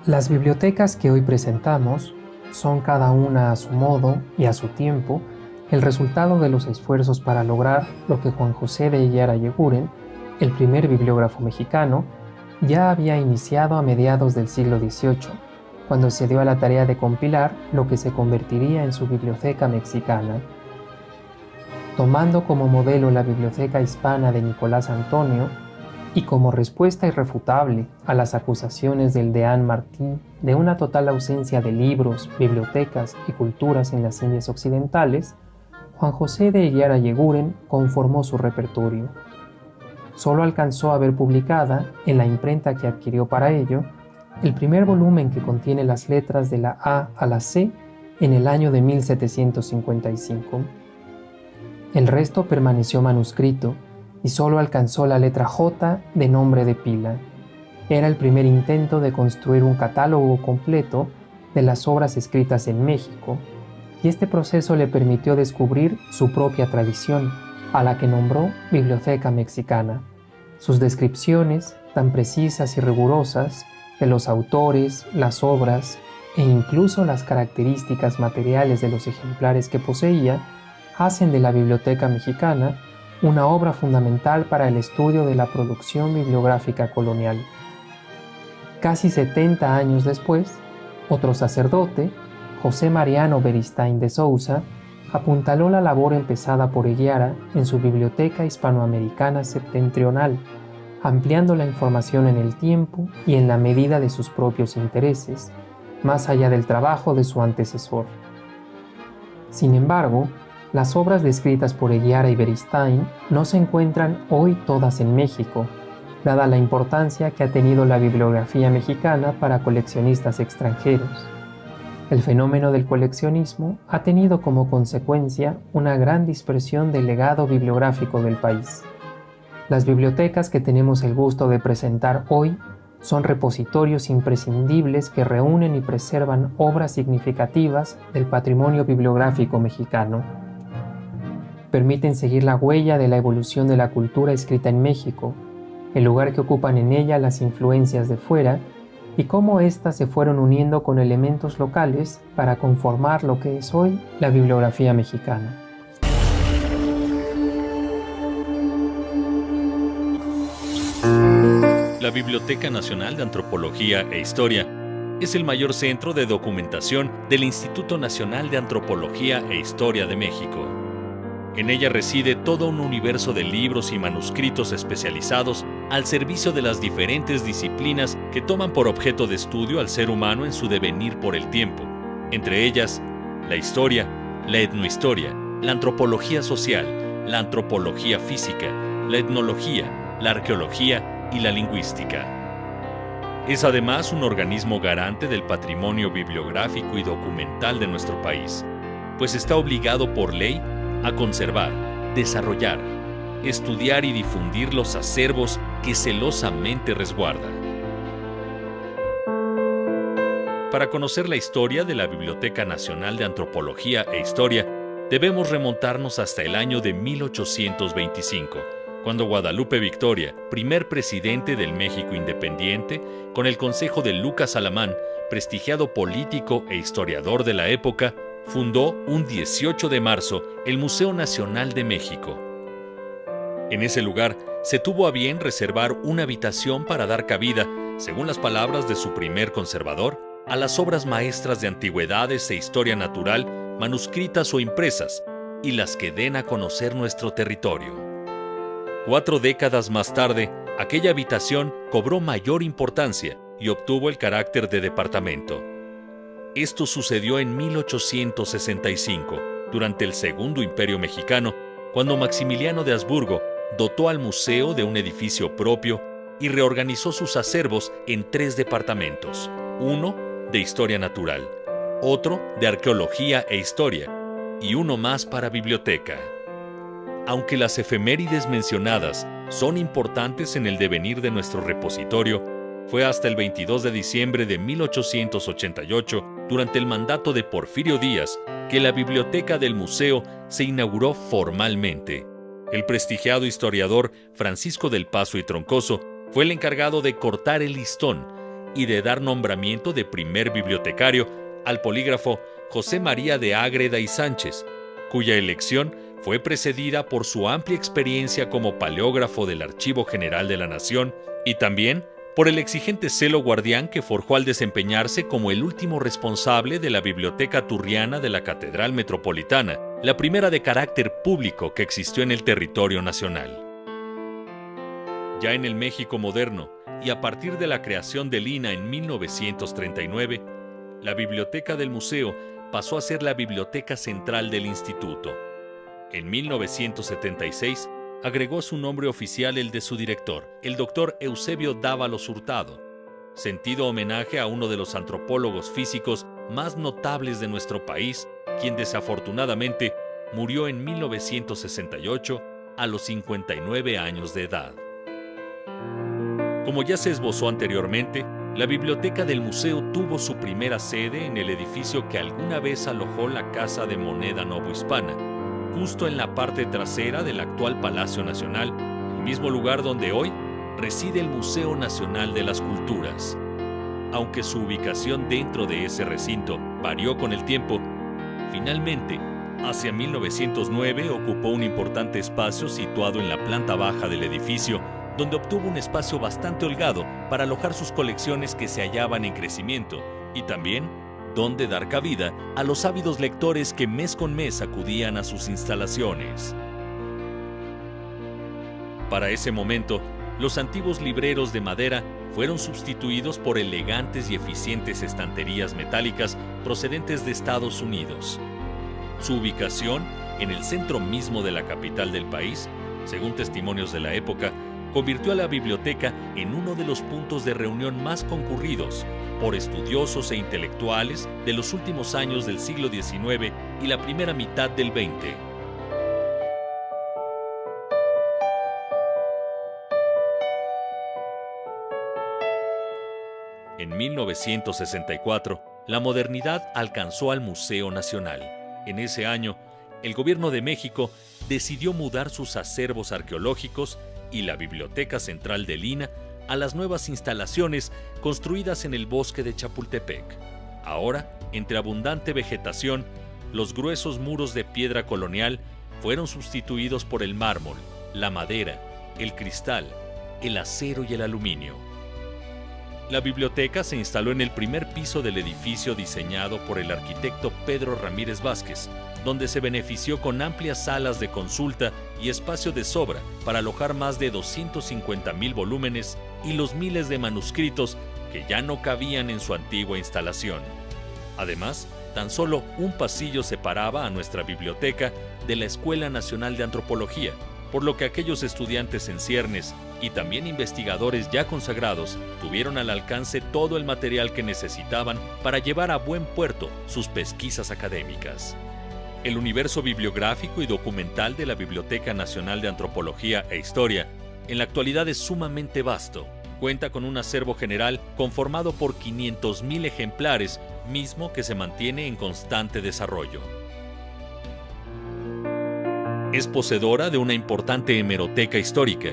Las bibliotecas que hoy presentamos son cada una a su modo y a su tiempo el resultado de los esfuerzos para lograr lo que Juan José de Eyara-Eguren, el primer bibliógrafo mexicano, ya había iniciado a mediados del siglo XVIII, cuando se dio a la tarea de compilar lo que se convertiría en su Biblioteca Mexicana. Tomando como modelo la Biblioteca Hispana de Nicolás Antonio, y como respuesta irrefutable a las acusaciones del deán Martí de una total ausencia de libros, bibliotecas y culturas en las Indias occidentales, Juan José de Eyara-Eguren conformó su repertorio. Solo alcanzó a ver publicada, en la imprenta que adquirió para ello, el primer volumen que contiene las letras de la A a la C en el año de 1755. El resto permaneció manuscrito, y solo alcanzó la letra J de nombre de pila. Era el primer intento de construir un catálogo completo de las obras escritas en México, y este proceso le permitió descubrir su propia tradición, a la que nombró Biblioteca Mexicana. Sus descripciones, tan precisas y rigurosas, de los autores, las obras e incluso las características materiales de los ejemplares que poseía, hacen de la Biblioteca Mexicana una obra fundamental para el estudio de la producción bibliográfica colonial. Casi 70 años después, otro sacerdote, José Mariano Beristain de Sousa, apuntaló la labor empezada por Eyara en su Biblioteca Hispanoamericana Septentrional, ampliando la información en el tiempo y en la medida de sus propios intereses, más allá del trabajo de su antecesor. Sin embargo, las obras descritas por Eyara y Beristain no se encuentran hoy todas en México, dada la importancia que ha tenido la bibliografía mexicana para coleccionistas extranjeros. El fenómeno del coleccionismo ha tenido como consecuencia una gran dispersión del legado bibliográfico del país. Las bibliotecas que tenemos el gusto de presentar hoy son repositorios imprescindibles que reúnen y preservan obras significativas del patrimonio bibliográfico mexicano. Permiten seguir la huella de la evolución de la cultura escrita en México, el lugar que ocupan en ella las influencias de fuera y cómo éstas se fueron uniendo con elementos locales para conformar lo que es hoy la bibliografía mexicana. La Biblioteca Nacional de Antropología e Historia es el mayor centro de documentación del Instituto Nacional de Antropología e Historia de México. En ella reside todo un universo de libros y manuscritos especializados al servicio de las diferentes disciplinas que toman por objeto de estudio al ser humano en su devenir por el tiempo, entre ellas la historia, la etnohistoria, la antropología social, la antropología física, la etnología, la arqueología y la lingüística. Es además un organismo garante del patrimonio bibliográfico y documental de nuestro país, pues está obligado por ley a conservar, desarrollar, estudiar y difundir los acervos que celosamente resguarda. Para conocer la historia de la Biblioteca Nacional de Antropología e Historia, debemos remontarnos hasta el año de 1825, cuando Guadalupe Victoria, primer presidente del México independiente, con el consejo de Lucas Alamán, prestigiado político e historiador de la época, fundó un 18 de marzo el Museo Nacional de México. En ese lugar se tuvo a bien reservar una habitación para dar cabida, según las palabras de su primer conservador, a las obras maestras de antigüedades e historia natural, manuscritas o impresas, y las que den a conocer nuestro territorio. 4 décadas más tarde, aquella habitación cobró mayor importancia y obtuvo el carácter de departamento. Esto sucedió en 1865, durante el Segundo Imperio Mexicano, cuando Maximiliano de Habsburgo dotó al museo de un edificio propio y reorganizó sus acervos en 3 departamentos, uno de historia natural, otro de arqueología e historia y uno más para biblioteca. Aunque las efemérides mencionadas son importantes en el devenir de nuestro repositorio, fue hasta el 22 de diciembre de 1888, durante el mandato de Porfirio Díaz, que la biblioteca del museo se inauguró formalmente. El prestigiado historiador Francisco del Paso y Troncoso fue el encargado de cortar el listón y de dar nombramiento de primer bibliotecario al polígrafo José María de Ágreda y Sánchez, cuya elección fue precedida por su amplia experiencia como paleógrafo del Archivo General de la Nación y también por el exigente celo guardián que forjó al desempeñarse como el último responsable de la Biblioteca Turriana de la Catedral Metropolitana, la primera de carácter público que existió en el territorio nacional. Ya en el México moderno, y a partir de la creación del INAH en 1939, la Biblioteca del Museo pasó a ser la Biblioteca Central del Instituto. En 1976, agregó su nombre oficial el de su director, el doctor Eusebio Dávalos Hurtado, sentido homenaje a uno de los antropólogos físicos más notables de nuestro país, quien desafortunadamente murió en 1968 a los 59 años de edad. Como ya se esbozó anteriormente, la Biblioteca del Museo tuvo su primera sede en el edificio que alguna vez alojó la Casa de Moneda Novohispana, justo en la parte trasera del actual Palacio Nacional, el mismo lugar donde hoy reside el Museo Nacional de las Culturas. Aunque su ubicación dentro de ese recinto varió con el tiempo, finalmente, hacia 1909 ocupó un importante espacio situado en la planta baja del edificio, donde obtuvo un espacio bastante holgado para alojar sus colecciones que se hallaban en crecimiento y también donde dar cabida a los ávidos lectores que mes con mes acudían a sus instalaciones. Para ese momento, los antiguos libreros de madera fueron sustituidos por elegantes y eficientes estanterías metálicas procedentes de Estados Unidos. Su ubicación, en el centro mismo de la capital del país, según testimonios de la época, convirtió a la biblioteca en uno de los puntos de reunión más concurridos por estudiosos e intelectuales de los últimos años del siglo XIX y la primera mitad del XX. En 1964, la modernidad alcanzó al Museo Nacional. En ese año, el Gobierno de México decidió mudar sus acervos arqueológicos y la Biblioteca Central del INAH a las nuevas instalaciones construidas en el bosque de Chapultepec. Ahora, entre abundante vegetación, los gruesos muros de piedra colonial fueron sustituidos por el mármol, la madera, el cristal, el acero y el aluminio. La biblioteca se instaló en el primer piso del edificio diseñado por el arquitecto Pedro Ramírez Vázquez, donde se benefició con amplias salas de consulta y espacio de sobra para alojar más de 250,000 volúmenes y los miles de manuscritos que ya no cabían en su antigua instalación. Además, tan solo un pasillo separaba a nuestra biblioteca de la Escuela Nacional de Antropología, por lo que aquellos estudiantes en ciernes y también investigadores ya consagrados tuvieron al alcance todo el material que necesitaban para llevar a buen puerto sus pesquisas académicas. El universo bibliográfico y documental de la Biblioteca Nacional de Antropología e Historia en la actualidad es sumamente vasto. Cuenta con un acervo general conformado por 500,000 ejemplares, mismo que se mantiene en constante desarrollo. Es poseedora de una importante hemeroteca histórica,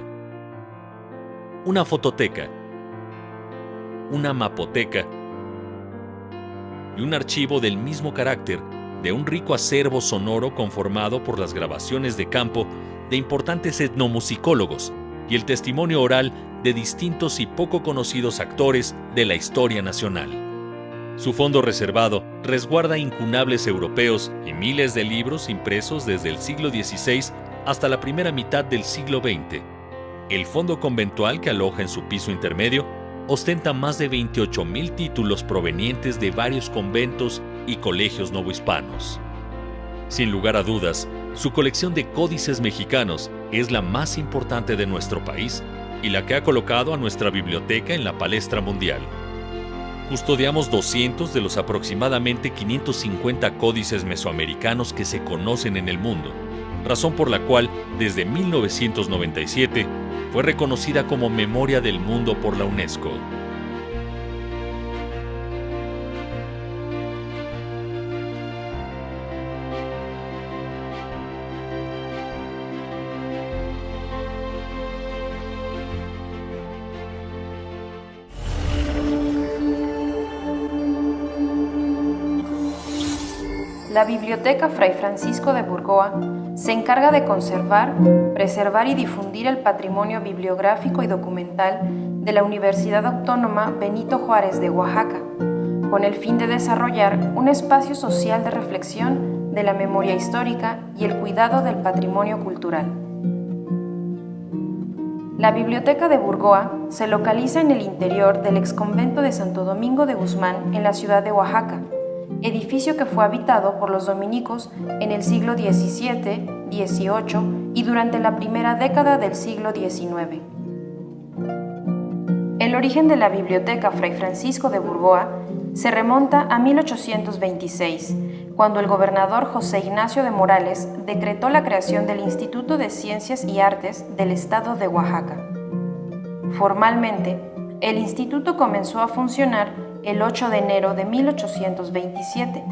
una fototeca, una mapoteca y un archivo del mismo carácter de un rico acervo sonoro conformado por las grabaciones de campo de importantes etnomusicólogos y el testimonio oral de distintos y poco conocidos actores de la historia nacional. Su fondo reservado resguarda incunables europeos y miles de libros impresos desde el siglo XVI hasta la primera mitad del siglo XX. El fondo conventual que aloja en su piso intermedio ostenta más de 28,000 títulos provenientes de varios conventos y colegios novohispanos. Sin lugar a dudas, su colección de códices mexicanos es la más importante de nuestro país y la que ha colocado a nuestra biblioteca en la palestra mundial. Custodiamos 200 de los aproximadamente 550 códices mesoamericanos que se conocen en el mundo, razón por la cual, desde 1997, fue reconocida como Memoria del Mundo por la UNESCO. La Biblioteca Fray Francisco de Burgoa se encarga de conservar, preservar y difundir el patrimonio bibliográfico y documental de la Universidad Autónoma Benito Juárez de Oaxaca, con el fin de desarrollar un espacio social de reflexión de la memoria histórica y el cuidado del patrimonio cultural. La Biblioteca de Burgoa se localiza en el interior del exconvento de Santo Domingo de Guzmán en la ciudad de Oaxaca, edificio que fue habitado por los dominicos en el siglo XVII, XVIII y durante la primera década del siglo XIX. El origen de la Biblioteca Fray Francisco de Burgoa se remonta a 1826, cuando el gobernador José Ignacio de Morales decretó la creación del Instituto de Ciencias y Artes del Estado de Oaxaca. Formalmente, el instituto comenzó a funcionar el 8 de enero de 1827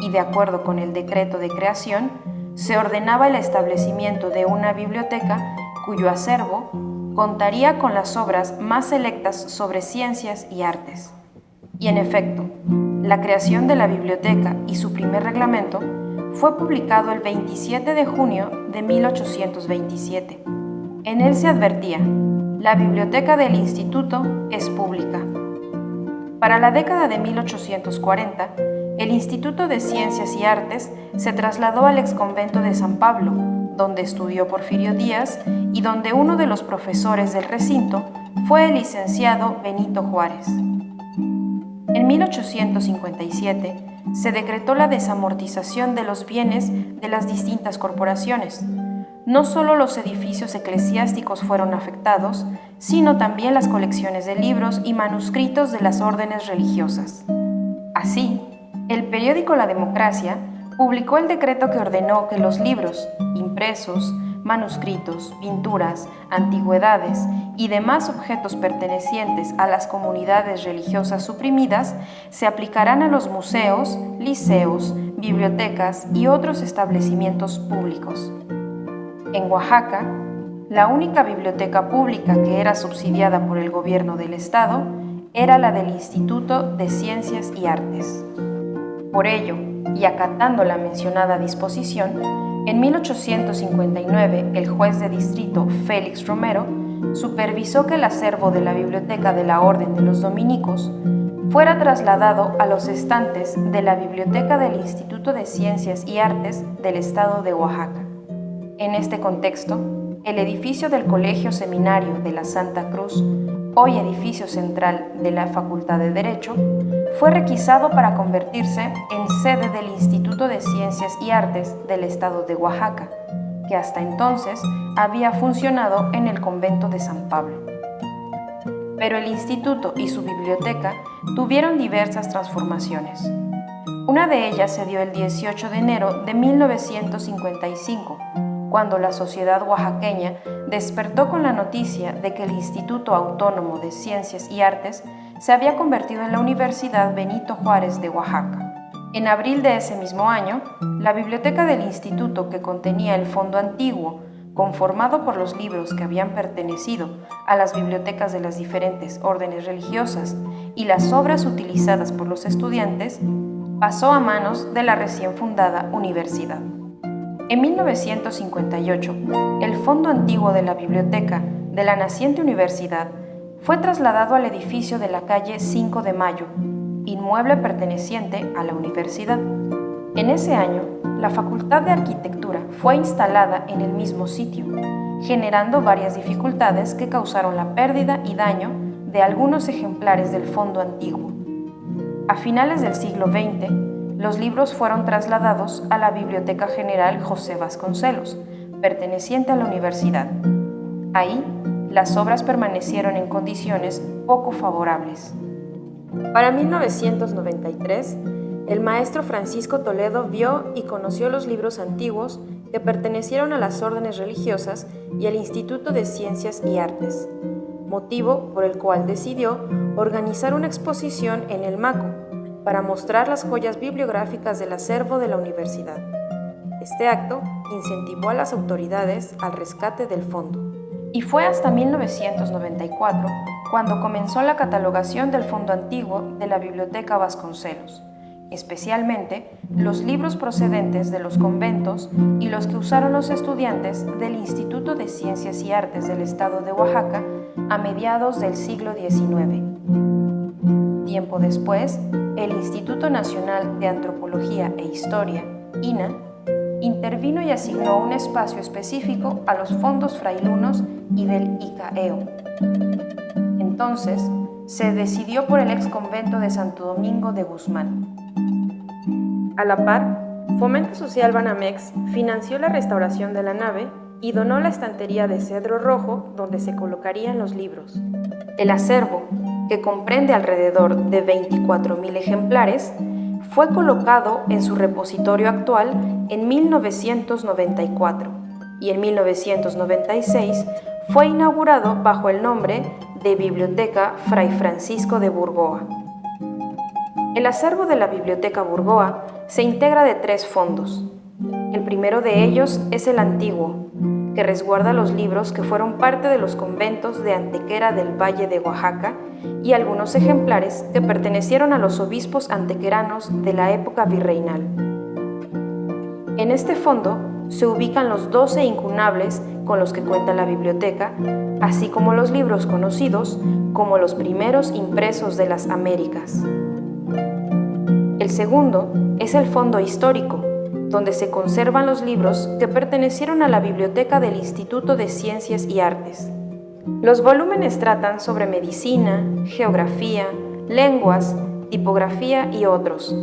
y, de acuerdo con el decreto de creación, se ordenaba el establecimiento de una biblioteca cuyo acervo contaría con las obras más selectas sobre ciencias y artes. Y en efecto, la creación de la biblioteca y su primer reglamento fue publicado el 27 de junio de 1827. En él se advertía: la biblioteca del instituto es pública. Para la década de 1840, el Instituto de Ciencias y Artes se trasladó al exconvento de San Pablo, donde estudió Porfirio Díaz y donde uno de los profesores del recinto fue el licenciado Benito Juárez. En 1857 se decretó la desamortización de los bienes de las distintas corporaciones. No solo los edificios eclesiásticos fueron afectados, sino también las colecciones de libros y manuscritos de las órdenes religiosas. Así, el periódico La Democracia publicó el decreto que ordenó que los libros, impresos, manuscritos, pinturas, antigüedades y demás objetos pertenecientes a las comunidades religiosas suprimidas se aplicarán a los museos, liceos, bibliotecas y otros establecimientos públicos. En Oaxaca, la única biblioteca pública que era subsidiada por el gobierno del estado era la del Instituto de Ciencias y Artes. Por ello, y acatando la mencionada disposición, en 1859 el juez de distrito Félix Romero supervisó que el acervo de la Biblioteca de la Orden de los Dominicos fuera trasladado a los estantes de la Biblioteca del Instituto de Ciencias y Artes del Estado de Oaxaca. En este contexto, el edificio del Colegio Seminario de la Santa Cruz, hoy edificio central de la Facultad de Derecho, fue requisado para convertirse en sede del Instituto de Ciencias y Artes del Estado de Oaxaca, que hasta entonces había funcionado en el convento de San Pablo. Pero el instituto y su biblioteca tuvieron diversas transformaciones. Una de ellas se dio el 18 de enero de 1955, cuando la sociedad oaxaqueña despertó con la noticia de que el Instituto Autónomo de Ciencias y Artes se había convertido en la Universidad Benito Juárez de Oaxaca. En abril de ese mismo año, la biblioteca del instituto, que contenía el fondo antiguo, conformado por los libros que habían pertenecido a las bibliotecas de las diferentes órdenes religiosas y las obras utilizadas por los estudiantes, pasó a manos de la recién fundada universidad. En 1958, el fondo antiguo de la biblioteca de la naciente universidad fue trasladado al edificio de la calle 5 de Mayo, inmueble perteneciente a la universidad. En ese año, la Facultad de Arquitectura fue instalada en el mismo sitio, generando varias dificultades que causaron la pérdida y daño de algunos ejemplares del fondo antiguo. A finales del siglo XX, los libros fueron trasladados a la Biblioteca General José Vasconcelos, perteneciente a la universidad. Ahí, las obras permanecieron en condiciones poco favorables. Para 1993, el maestro Francisco Toledo vio y conoció los libros antiguos que pertenecieron a las órdenes religiosas y al Instituto de Ciencias y Artes, motivo por el cual decidió organizar una exposición en el MACO para mostrar las joyas bibliográficas del acervo de la universidad. Este acto incentivó a las autoridades al rescate del fondo. Y fue hasta 1994 cuando comenzó la catalogación del fondo antiguo de la Biblioteca Vasconcelos, especialmente los libros procedentes de los conventos y los que usaron los estudiantes del Instituto de Ciencias y Artes del Estado de Oaxaca a mediados del siglo XIX. Tiempo después, el Instituto Nacional de Antropología e Historia, INA, intervino y asignó un espacio específico a los fondos frailunos y del ICAEO. Entonces, se decidió por el ex convento de Santo Domingo de Guzmán. A la par, Fomento Social Banamex financió la restauración de la nave y donó la estantería de cedro rojo donde se colocarían los libros. El acervo, que comprende alrededor de 24,000 ejemplares, fue colocado en su repositorio actual en 1994 y en 1996 fue inaugurado bajo el nombre de Biblioteca Fray Francisco de Burgoa. El acervo de la Biblioteca Burgoa se integra de 3 fondos. El primero de ellos es el antiguo, que resguarda los libros que fueron parte de los conventos de Antequera del Valle de Oaxaca y algunos ejemplares que pertenecieron a los obispos antequeranos de la época virreinal. En este fondo se ubican los 12 incunables con los que cuenta la biblioteca, así como los libros conocidos como los primeros impresos de las Américas. El segundo es el fondo histórico, donde se conservan los libros que pertenecieron a la biblioteca del Instituto de Ciencias y Artes. Los volúmenes tratan sobre medicina, geografía, lenguas, tipografía y otros,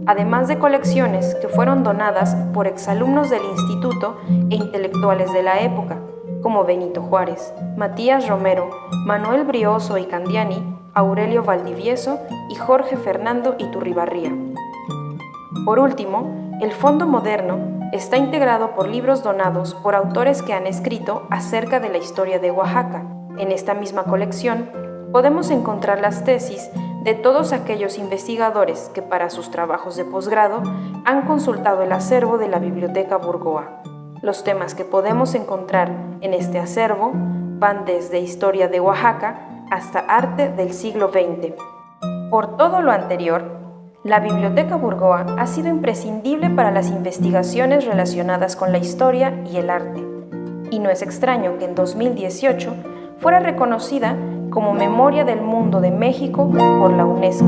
además de colecciones que fueron donadas por exalumnos del instituto e intelectuales de la época, como Benito Juárez, Matías Romero, Manuel Brioso y Candiani, Aurelio Valdivieso y Jorge Fernando Iturribarría. Por último, el Fondo Moderno está integrado por libros donados por autores que han escrito acerca de la historia de Oaxaca. En esta misma colección podemos encontrar las tesis de todos aquellos investigadores que para sus trabajos de posgrado han consultado el acervo de la Biblioteca Burgoa. Los temas que podemos encontrar en este acervo van desde historia de Oaxaca hasta arte del siglo XX. Por todo lo anterior, la Biblioteca Burgoa ha sido imprescindible para las investigaciones relacionadas con la historia y el arte, y no es extraño que en 2018 fuera reconocida como Memoria del Mundo de México por la UNESCO.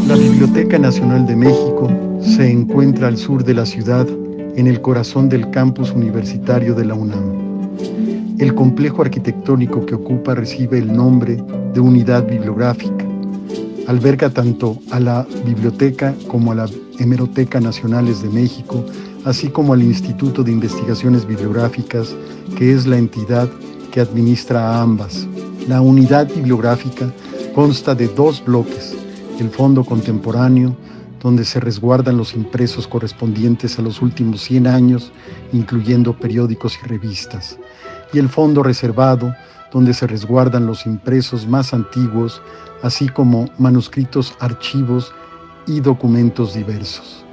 La Biblioteca Nacional de México se encuentra al sur de la ciudad, en el corazón del campus universitario de la UNAM. El complejo arquitectónico que ocupa recibe el nombre de Unidad Bibliográfica. Alberga tanto a la Biblioteca como a la Hemeroteca Nacionales de México, así como al Instituto de Investigaciones Bibliográficas, que es la entidad que administra a ambas. La Unidad Bibliográfica consta de 2 bloques: el Fondo Contemporáneo, donde se resguardan los impresos correspondientes a los últimos 100 años, incluyendo periódicos y revistas, y el Fondo Reservado, donde se resguardan los impresos más antiguos, así como manuscritos, archivos y documentos diversos.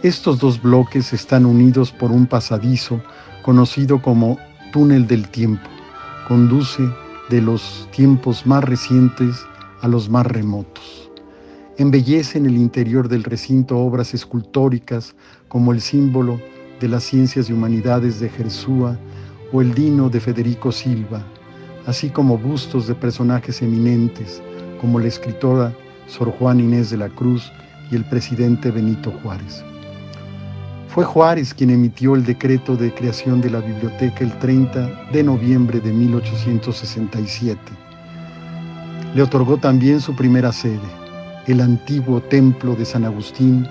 Estos 2 bloques están unidos por un pasadizo conocido como Túnel del Tiempo. Conduce de los tiempos más recientes a los más remotos. Embellece en el interior del recinto obras escultóricas como el símbolo de las ciencias y humanidades de Jersúa o el Dino de Federico Silva, así como bustos de personajes eminentes como la escritora Sor Juana Inés de la Cruz y el presidente Benito Juárez. Fue Juárez quien emitió el decreto de creación de la biblioteca el 30 de noviembre de 1867. Le otorgó también su primera sede, el antiguo templo de San Agustín,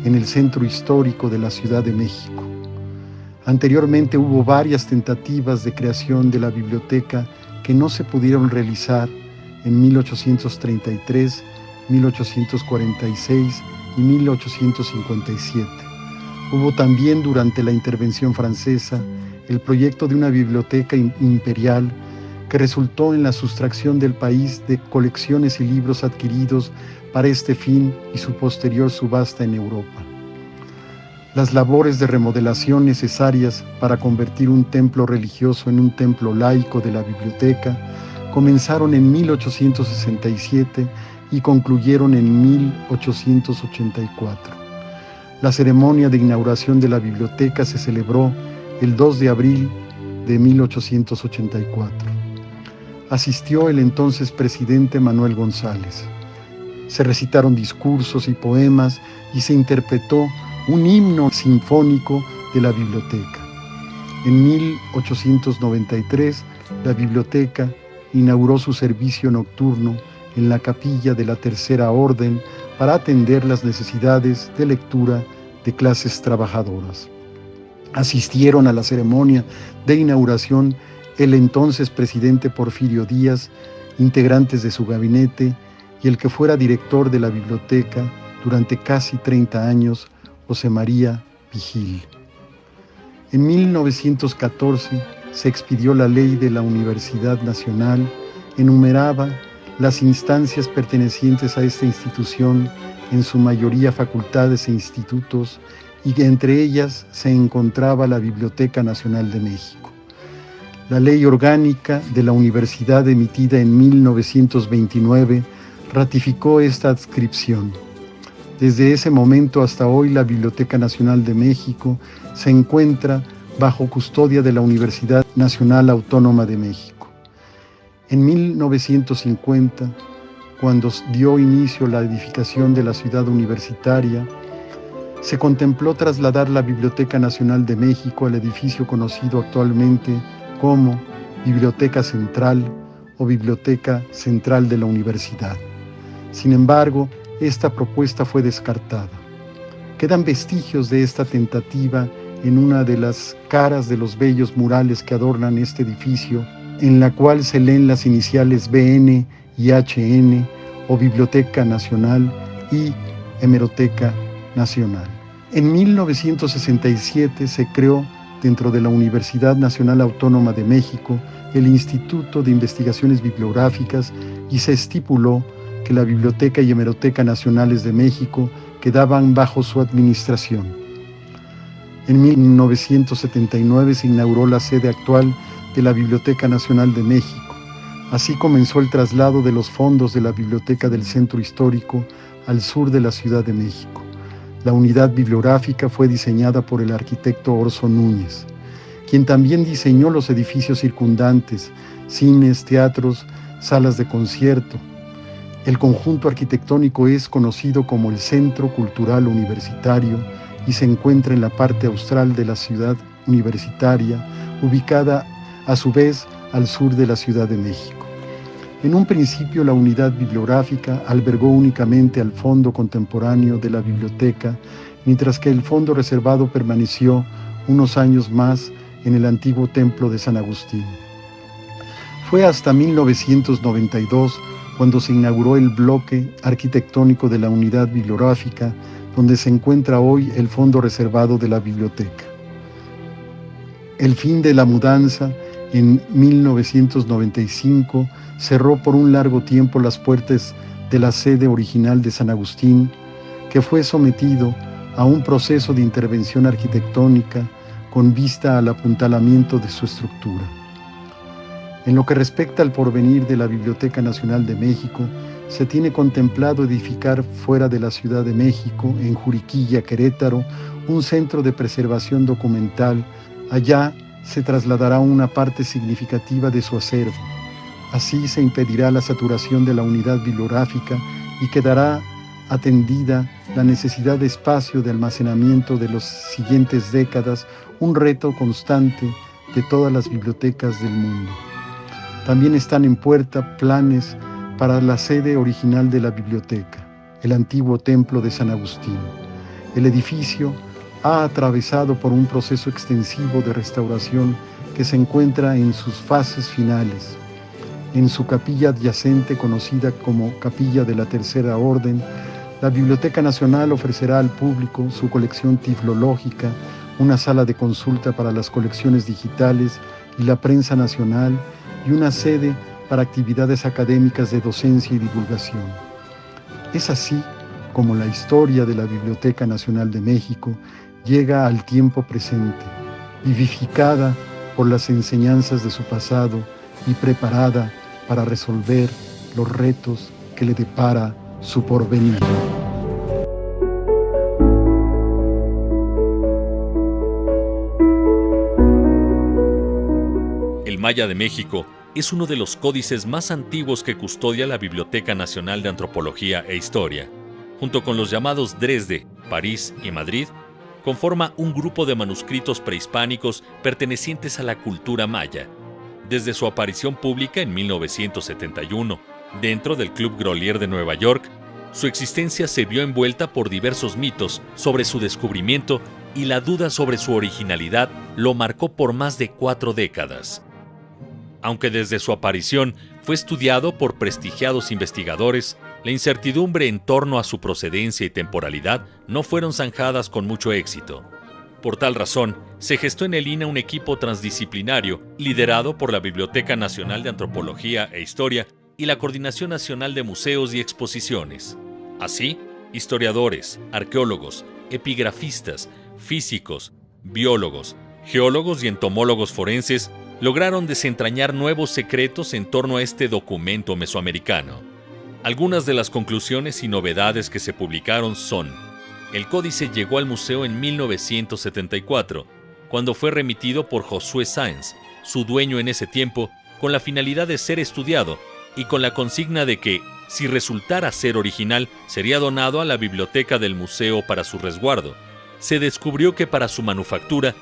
en el centro histórico de la Ciudad de México. Anteriormente hubo varias tentativas de creación de la biblioteca que no se pudieron realizar en 1833, 1846 y 1857. Hubo también durante la intervención francesa el proyecto de una biblioteca imperial que resultó en la sustracción del país de colecciones y libros adquiridos para este fin y su posterior subasta en Europa. Las labores de remodelación necesarias para convertir un templo religioso en un templo laico de la biblioteca Comenzaron en 1867 y concluyeron en 1884. La ceremonia de inauguración de la biblioteca se celebró el 2 de abril de 1884. Asistió el entonces presidente Manuel González. Se recitaron discursos y poemas y se interpretó un himno sinfónico de la biblioteca. En 1893, la biblioteca inauguró su servicio nocturno en la capilla de la Tercera Orden para atender las necesidades de lectura de clases trabajadoras. Asistieron a la ceremonia de inauguración el entonces presidente Porfirio Díaz, integrantes de su gabinete y el que fuera director de la biblioteca durante casi 30 años, José María Vigil. En 1914 se expidió la ley de la Universidad Nacional, enumeraba las instancias pertenecientes a esta institución, en su mayoría facultades e institutos, y que entre ellas se encontraba la Biblioteca Nacional de México. La Ley Orgánica de la Universidad, emitida en 1929, ratificó esta adscripción. Desde ese momento hasta hoy, la Biblioteca Nacional de México se encuentra bajo custodia de la Universidad Nacional Autónoma de México. En 1950, cuando dio inicio la edificación de la ciudad universitaria, se contempló trasladar la Biblioteca Nacional de México al edificio conocido actualmente como Biblioteca Central o Biblioteca Central de la Universidad. Sin embargo, esta propuesta fue descartada. Quedan vestigios de esta tentativa en una de las caras de los bellos murales que adornan este edificio, en la cual se leen las iniciales BN y HN, o Biblioteca Nacional y Hemeroteca Nacional. En 1967 se creó dentro de la Universidad Nacional Autónoma de México el Instituto de Investigaciones Bibliográficas y se estipuló que la Biblioteca y Hemeroteca Nacionales de México quedaban bajo su administración. En 1979 se inauguró la sede actual de la Biblioteca Nacional de México. Así comenzó el traslado de los fondos de la Biblioteca del Centro Histórico al sur de la Ciudad de México. La unidad bibliográfica fue diseñada por el arquitecto Orso Núñez, quien también diseñó los edificios circundantes, cines, teatros, salas de concierto. El conjunto arquitectónico es conocido como el Centro Cultural Universitario y se encuentra en la parte austral de la ciudad universitaria, ubicada a su vez al sur de la Ciudad de México. En un principio, la unidad bibliográfica albergó únicamente al fondo contemporáneo de la biblioteca, mientras que el fondo reservado permaneció unos años más en el antiguo templo de San Agustín. Fue hasta 1992 cuando se inauguró el bloque arquitectónico de la unidad bibliográfica, donde se encuentra hoy el fondo reservado de la biblioteca. El fin de la mudanza en 1995 cerró por un largo tiempo las puertas de la sede original de San Agustín, que fue sometido a un proceso de intervención arquitectónica con vista al apuntalamiento de su estructura. En lo que respecta al porvenir de la Biblioteca Nacional de México, se tiene contemplado edificar fuera de la Ciudad de México, en Juriquilla, Querétaro, un centro de preservación documental. Allá se trasladará una parte significativa de su acervo. Así se impedirá la saturación de la unidad bibliográfica y quedará atendida la necesidad de espacio de almacenamiento de las siguientes décadas, un reto constante de todas las bibliotecas del mundo. También están en puerta planes para la sede original de la biblioteca, el antiguo templo de San Agustín. El edificio ha atravesado por un proceso extensivo de restauración que se encuentra en sus fases finales. En su capilla adyacente, conocida como Capilla de la Tercera Orden, la Biblioteca Nacional ofrecerá al público su colección tiflológica, una sala de consulta para las colecciones digitales y la prensa nacional, y una sede para actividades académicas de docencia y divulgación. Es así como la historia de la Biblioteca Nacional de México llega al tiempo presente, vivificada por las enseñanzas de su pasado y preparada para resolver los retos que le depara su porvenir. El Maya de México es uno de los códices más antiguos que custodia la Biblioteca Nacional de Antropología e Historia. Junto con los llamados Dresde, París y Madrid, conforma un grupo de manuscritos prehispánicos pertenecientes a la cultura maya. Desde su aparición pública en 1971, dentro del Club Grolier de Nueva York, su existencia se vio envuelta por diversos mitos sobre su descubrimiento y la duda sobre su originalidad lo marcó por más de 4 décadas. Aunque desde su aparición fue estudiado por prestigiados investigadores, la incertidumbre en torno a su procedencia y temporalidad no fueron zanjadas con mucho éxito. Por tal razón, se gestó en el INAH un equipo transdisciplinario liderado por la Biblioteca Nacional de Antropología e Historia y la Coordinación Nacional de Museos y Exposiciones. Así, historiadores, arqueólogos, epigrafistas, físicos, biólogos, geólogos y entomólogos forenses lograron desentrañar nuevos secretos en torno a este documento mesoamericano. Algunas de las conclusiones y novedades que se publicaron son: el códice llegó al museo en 1974, cuando fue remitido por Josué Sáenz, su dueño en ese tiempo, con la finalidad de ser estudiado y con la consigna de que, si resultara ser original, sería donado a la biblioteca del museo para su resguardo. Se descubrió que para su manufactura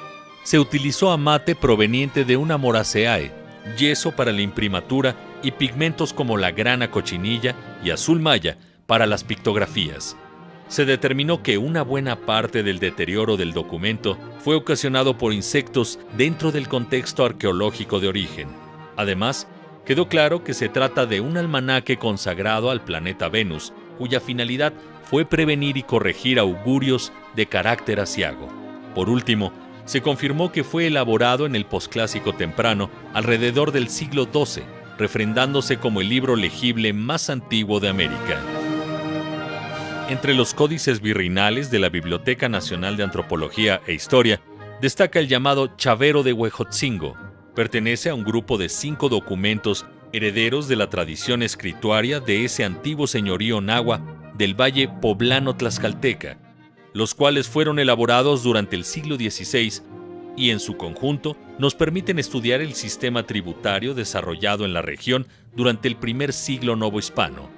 se utilizó amate proveniente de una moraceae, yeso para la imprimatura y pigmentos como la grana cochinilla y azul maya para las pictografías. Se determinó que una buena parte del deterioro del documento fue ocasionado por insectos dentro del contexto arqueológico de origen. Además, quedó claro que se trata de un almanaque consagrado al planeta Venus, cuya finalidad fue prevenir y corregir augurios de carácter aciago. Por último, se confirmó que fue elaborado en el posclásico temprano, alrededor del siglo XII, refrendándose como el libro legible más antiguo de América. Entre los códices virreinales de la Biblioteca Nacional de Antropología e Historia, destaca el llamado Chavero de Huejotzingo. Pertenece a un grupo de 5 documentos herederos de la tradición escrituaria de ese antiguo señorío náhuatl del Valle Poblano Tlaxcalteca, los cuales fueron elaborados durante el siglo XVI y en su conjunto nos permiten estudiar el sistema tributario desarrollado en la región durante el primer siglo novohispano.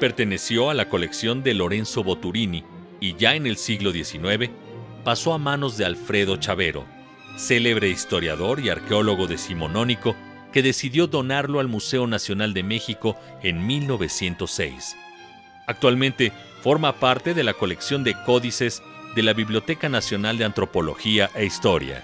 Perteneció a la colección de Lorenzo Boturini y ya en el siglo XIX pasó a manos de Alfredo Chavero, célebre historiador y arqueólogo decimonónico que decidió donarlo al Museo Nacional de México en 1906. Actualmente forma parte de la colección de códices de la Biblioteca Nacional de Antropología e Historia.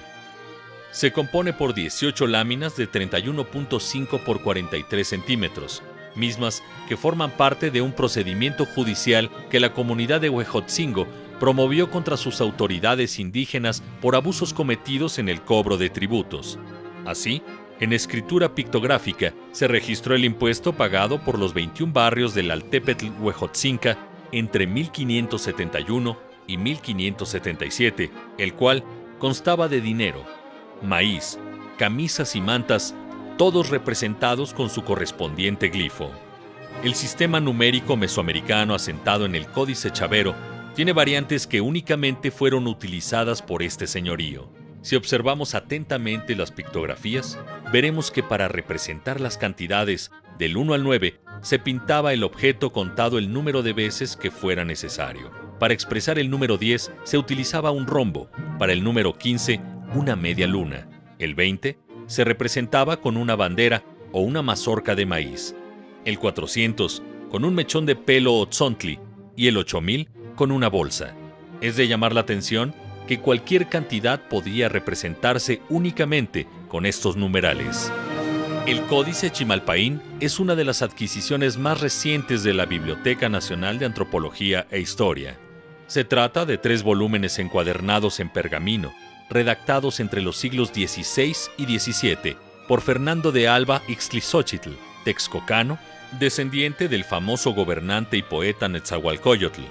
Se compone por 18 láminas de 31.5 por 43 centímetros, mismas que forman parte de un procedimiento judicial que la comunidad de Huejotzingo promovió contra sus autoridades indígenas por abusos cometidos en el cobro de tributos. Así, en escritura pictográfica se registró el impuesto pagado por los 21 barrios del Altepetl Huejotzinca entre 1571 y 1577, el cual constaba de dinero, maíz, camisas y mantas, todos representados con su correspondiente glifo. El sistema numérico mesoamericano asentado en el Códice Chavero tiene variantes que únicamente fueron utilizadas por este señorío. Si observamos atentamente las pictografías, veremos que para representar las cantidades del 1 al 9 se pintaba el objeto contado el número de veces que fuera necesario. Para expresar el número 10 se utilizaba un rombo, para el número 15 una media luna, el 20 se representaba con una bandera o una mazorca de maíz, el 400 con un mechón de pelo o tzontli y el 8000 con una bolsa. Es de llamar la atención que cualquier cantidad podía representarse únicamente con estos numerales. El Códice Chimalpaín es una de las adquisiciones más recientes de la Biblioteca Nacional de Antropología e Historia. Se trata de 3 volúmenes encuadernados en pergamino, redactados entre los siglos XVI y XVII por Fernando de Alba Ixtlilxóchitl, texcocano, descendiente del famoso gobernante y poeta Netzahualcóyotl,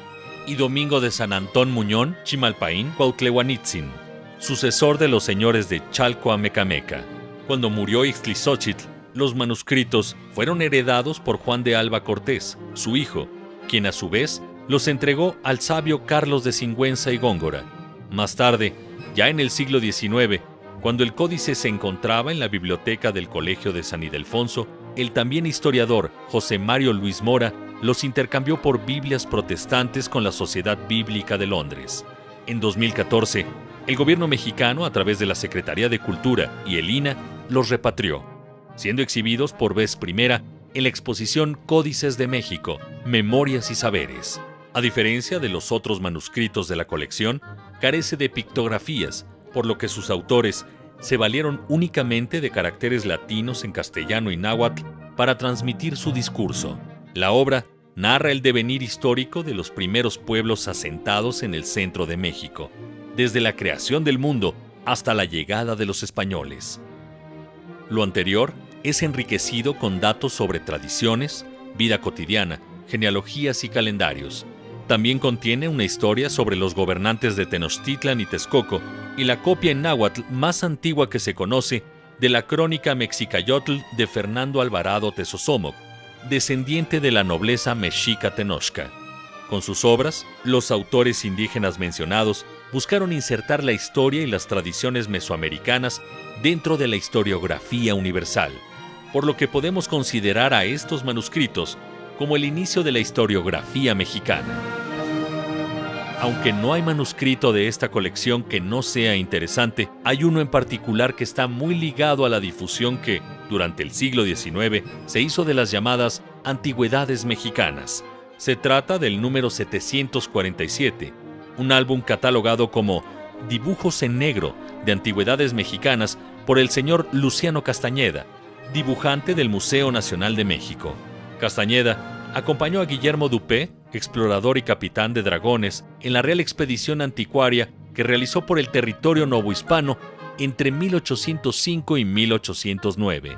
y Domingo de San Antón Muñón Chimalpaín Cuautlehuanitzin, sucesor de los señores de Chalcoamecameca. Cuando murió Ixtlilxóchitl, Los manuscritos fueron heredados por Juan de Alba Cortés, su hijo, quien a su vez los entregó al sabio Carlos de Sigüenza y Góngora. Más tarde, ya en el siglo XIX, cuando el códice se encontraba en la biblioteca del Colegio de San Ildefonso, el también historiador José Mario Luis Mora los intercambió por Biblias protestantes con la Sociedad Bíblica de Londres. En 2014, el gobierno mexicano, a través de la Secretaría de Cultura y el INAH, los repatrió, siendo exhibidos por vez primera en la exposición Códices de México, Memorias y Saberes. A diferencia de los otros manuscritos de la colección, carece de pictografías, por lo que sus autores se valieron únicamente de caracteres latinos en castellano y náhuatl para transmitir su discurso. La obra narra el devenir histórico de los primeros pueblos asentados en el centro de México, desde la creación del mundo hasta la llegada de los españoles. Lo anterior es enriquecido con datos sobre tradiciones, vida cotidiana, genealogías y calendarios. También contiene una historia sobre los gobernantes de Tenochtitlan y Texcoco y la copia en náhuatl más antigua que se conoce de la Crónica Mexicayotl de Fernando Alvarado Tezosomoc, descendiente de la nobleza mexica Tenochca. Con sus obras, los autores indígenas mencionados buscaron insertar la historia y las tradiciones mesoamericanas dentro de la historiografía universal, por lo que podemos considerar a estos manuscritos como el inicio de la historiografía mexicana. Aunque no hay manuscrito de esta colección que no sea interesante, hay uno en particular que está muy ligado a la difusión que, durante el siglo XIX, se hizo de las llamadas Antigüedades Mexicanas. Se trata del número 747, un álbum catalogado como Dibujos en Negro de Antigüedades Mexicanas por el señor Luciano Castañeda, dibujante del Museo Nacional de México. Castañeda acompañó a Guillermo Dupé, explorador y capitán de dragones, en la Real Expedición Anticuaria que realizó por el territorio novohispano entre 1805 y 1809.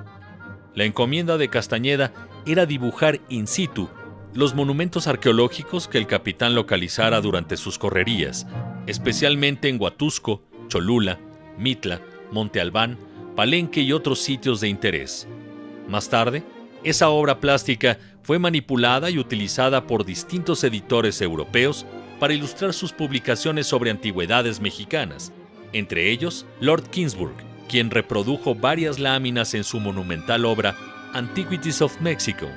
La encomienda de Castañeda era dibujar in situ los monumentos arqueológicos que el capitán localizara durante sus correrías, especialmente en Huatusco, Cholula, Mitla, Monte Albán, Palenque y otros sitios de interés. Más tarde, esa obra plástica fue manipulada y utilizada por distintos editores europeos para ilustrar sus publicaciones sobre antigüedades mexicanas, entre ellos Lord Ginsburg, quien reprodujo varias láminas en su monumental obra Antiquities of Mexico,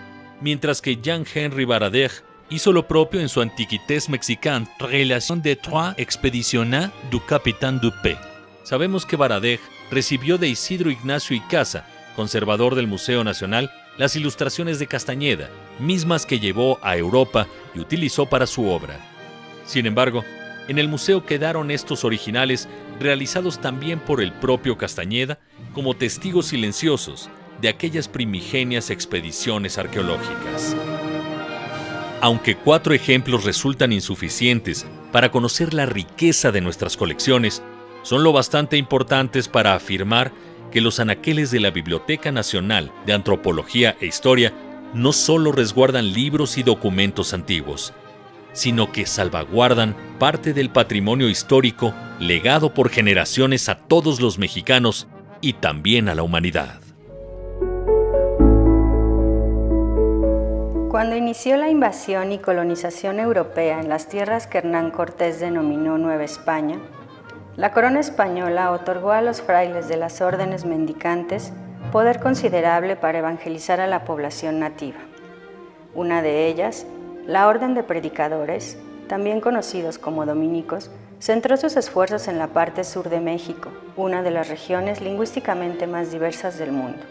mientras que Jean-Henri Baradeg hizo lo propio en su Antiquités Mexicaines, Relation des trois expeditions du Capitaine Dupé. Sabemos que Baradeg recibió de Isidro Ignacio Icaza, conservador del Museo Nacional, las ilustraciones de Castañeda, mismas que llevó a Europa y utilizó para su obra. Sin embargo, en el museo quedaron estos originales realizados también por el propio Castañeda como testigos silenciosos de aquellas primigenias expediciones arqueológicas. Aunque 4 ejemplos resultan insuficientes para conocer la riqueza de nuestras colecciones, son lo bastante importantes para afirmar que los anaqueles de la Biblioteca Nacional de Antropología e Historia no solo resguardan libros y documentos antiguos, sino que salvaguardan parte del patrimonio histórico legado por generaciones a todos los mexicanos y también a la humanidad. Cuando inició la invasión y colonización europea en las tierras que Hernán Cortés denominó Nueva España, la corona española otorgó a los frailes de las órdenes mendicantes poder considerable para evangelizar a la población nativa. Una de ellas, la Orden de Predicadores, también conocidos como dominicos, centró sus esfuerzos en la parte sur de México, una de las regiones lingüísticamente más diversas del mundo.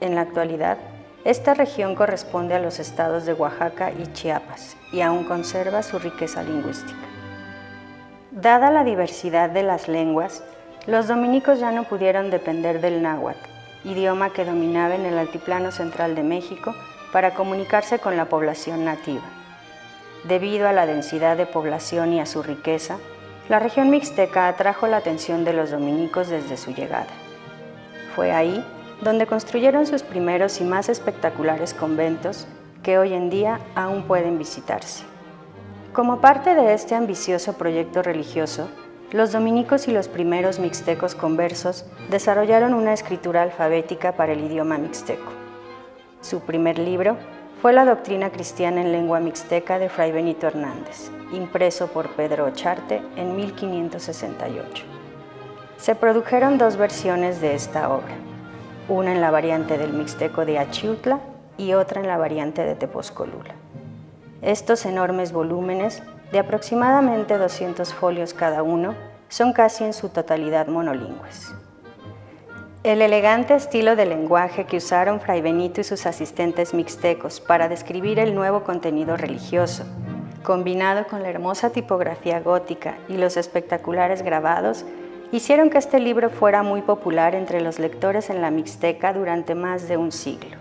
En la actualidad, esta región corresponde a los estados de Oaxaca y Chiapas y aún conserva su riqueza lingüística. Dada la diversidad de las lenguas, los dominicos ya no pudieron depender del náhuatl, idioma que dominaba en el altiplano central de México, para comunicarse con la población nativa. Debido a la densidad de población y a su riqueza, la región mixteca atrajo la atención de los dominicos desde su llegada. Fue ahí donde construyeron sus primeros y más espectaculares conventos, que hoy en día aún pueden visitarse. Como parte de este ambicioso proyecto religioso, los dominicos y los primeros mixtecos conversos desarrollaron una escritura alfabética para el idioma mixteco. Su primer libro fue La Doctrina Cristiana en Lengua Mixteca de Fray Benito Hernández, impreso por Pedro Ocharte en 1568. Se produjeron 2 versiones de esta obra, una en la variante del mixteco de Achiutla y otra en la variante de Tepozcolula. Estos enormes volúmenes, de aproximadamente 200 folios cada uno, son casi en su totalidad monolingües. El elegante estilo de lenguaje que usaron Fray Benito y sus asistentes mixtecos para describir el nuevo contenido religioso, combinado con la hermosa tipografía gótica y los espectaculares grabados, hicieron que este libro fuera muy popular entre los lectores en la Mixteca durante más de un siglo.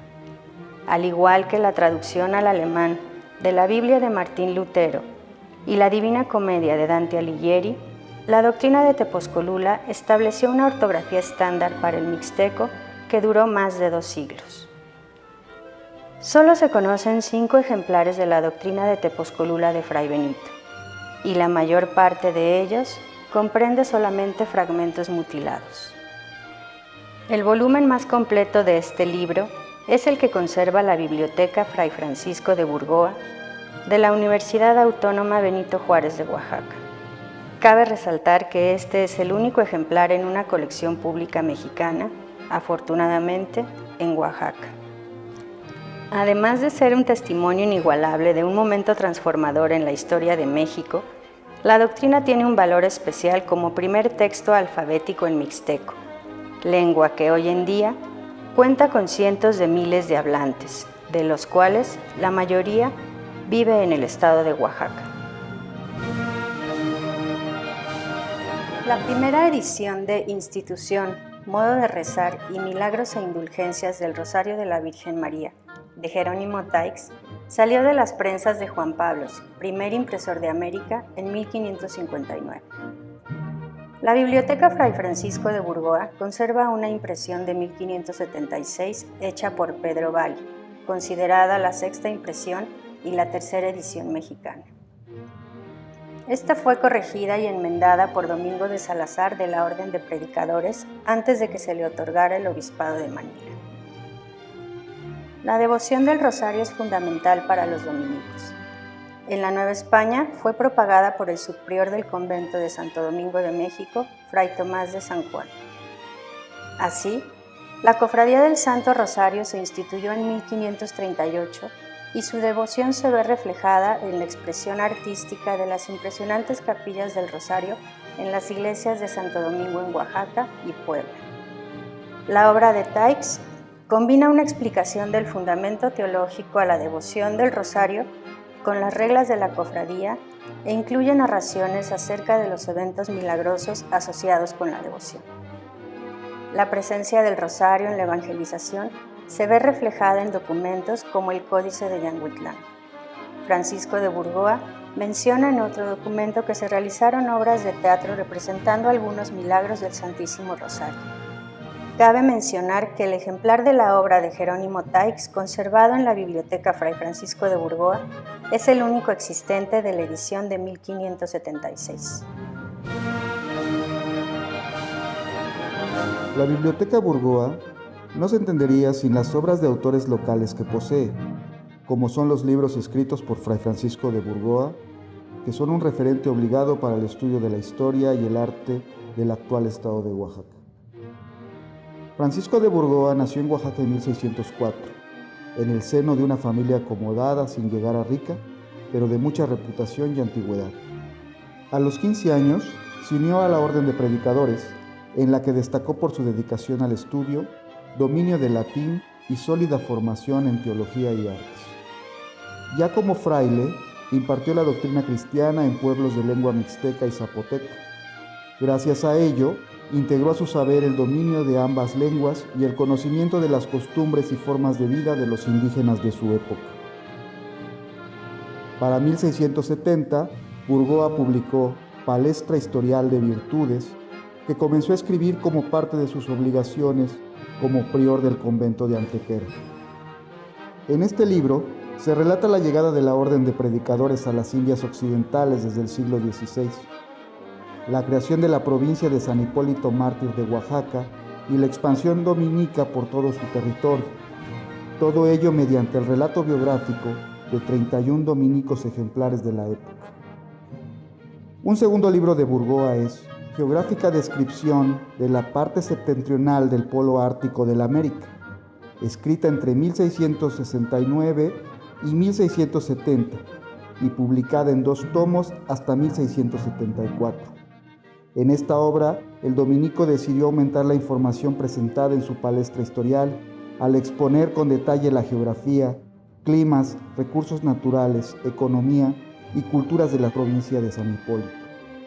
Al igual que la traducción al alemán de la Biblia de Martín Lutero y la Divina Comedia de Dante Alighieri, la doctrina de Tepozcolula estableció una ortografía estándar para el mixteco que duró más de 2 siglos. Solo se conocen 5 ejemplares de la doctrina de Tepozcolula de Fray Benito, y la mayor parte de ellos comprende solamente fragmentos mutilados. El volumen más completo de este libro es el que conserva la Biblioteca Fray Francisco de Burgoa de la Universidad Autónoma Benito Juárez de Oaxaca. Cabe resaltar que este es el único ejemplar en una colección pública mexicana, afortunadamente, en Oaxaca. Además de ser un testimonio inigualable de un momento transformador en la historia de México, la doctrina tiene un valor especial como primer texto alfabético en mixteco, lengua que hoy en día cuenta con cientos de miles de hablantes, de los cuales la mayoría vive en el estado de Oaxaca. La primera edición de Institución, Modo de Rezar y Milagros e Indulgencias del Rosario de la Virgen María, de Jerónimo Taix, salió de las prensas de Juan Pablo, primer impresor de América, en 1559. La Biblioteca Fray Francisco de Burgoa conserva una impresión de 1576 hecha por Pedro Valli, considerada la 6ª impresión y la 3ª edición mexicana. Esta fue corregida y enmendada por Domingo de Salazar de la Orden de Predicadores antes de que se le otorgara el obispado de Manila. La devoción del rosario es fundamental para los dominicos. En la Nueva España fue propagada por el subprior del convento de Santo Domingo de México, Fray Tomás de San Juan. Así, la Cofradía del Santo Rosario se instituyó en 1538 y su devoción se ve reflejada en la expresión artística de las impresionantes capillas del Rosario en las iglesias de Santo Domingo en Oaxaca y Puebla. La obra de Taix combina una explicación del fundamento teológico a la devoción del Rosario con las reglas de la cofradía e incluye narraciones acerca de los eventos milagrosos asociados con la devoción. La presencia del Rosario en la evangelización se ve reflejada en documentos como el Códice de Yanguitlán. Francisco de Burgoa menciona en otro documento que se realizaron obras de teatro representando algunos milagros del Santísimo Rosario. Cabe mencionar que el ejemplar de la obra de Jerónimo Taix, conservado en la Biblioteca Fray Francisco de Burgoa, es el único existente de la edición de 1576. La Biblioteca Burgoa no se entendería sin las obras de autores locales que posee, como son los libros escritos por Fray Francisco de Burgoa, que son un referente obligado para el estudio de la historia y el arte del actual estado de Oaxaca. Francisco de Burgoa nació en Oaxaca en 1604, en el seno de una familia acomodada sin llegar a rica, pero de mucha reputación y antigüedad. A los 15 años se unió a la Orden de Predicadores, en la que destacó por su dedicación al estudio, dominio del latín y sólida formación en teología y artes. Ya como fraile, impartió la doctrina cristiana en pueblos de lengua mixteca y zapoteca. Gracias a ello, integró a su saber el dominio de ambas lenguas y el conocimiento de las costumbres y formas de vida de los indígenas de su época. Para 1670, Burgoa publicó Palestra Historial de Virtudes, que comenzó a escribir como parte de sus obligaciones como prior del convento de Antequera. En este libro se relata la llegada de la Orden de Predicadores a las Indias Occidentales desde el siglo XVI. la creación de la provincia de San Hipólito Mártir de Oaxaca y la expansión dominica por todo su territorio. Todo ello mediante el relato biográfico de 31 dominicos ejemplares de la época. Un segundo libro de Burgoa es Geográfica descripción de la parte septentrional del polo ártico de la América, escrita entre 1669 y 1670 y publicada en 2 tomos hasta 1674. En esta obra, el dominico decidió aumentar la información presentada en su palestra historial al exponer con detalle la geografía, climas, recursos naturales, economía y culturas de la provincia de San Hipólito.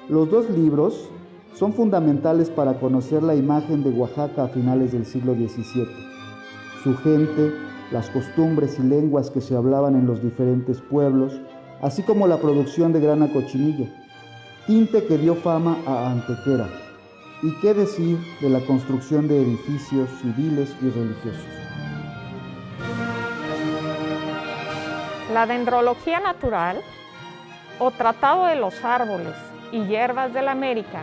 Los 2 libros son fundamentales para conocer la imagen de Oaxaca a finales del siglo XVII, su gente, las costumbres y lenguas que se hablaban en los diferentes pueblos, así como la producción de grana cochinilla, tinte que dio fama a Antequera, y qué decir de la construcción de edificios civiles y religiosos. La dendrología natural, o Tratado de los árboles y hierbas de la América,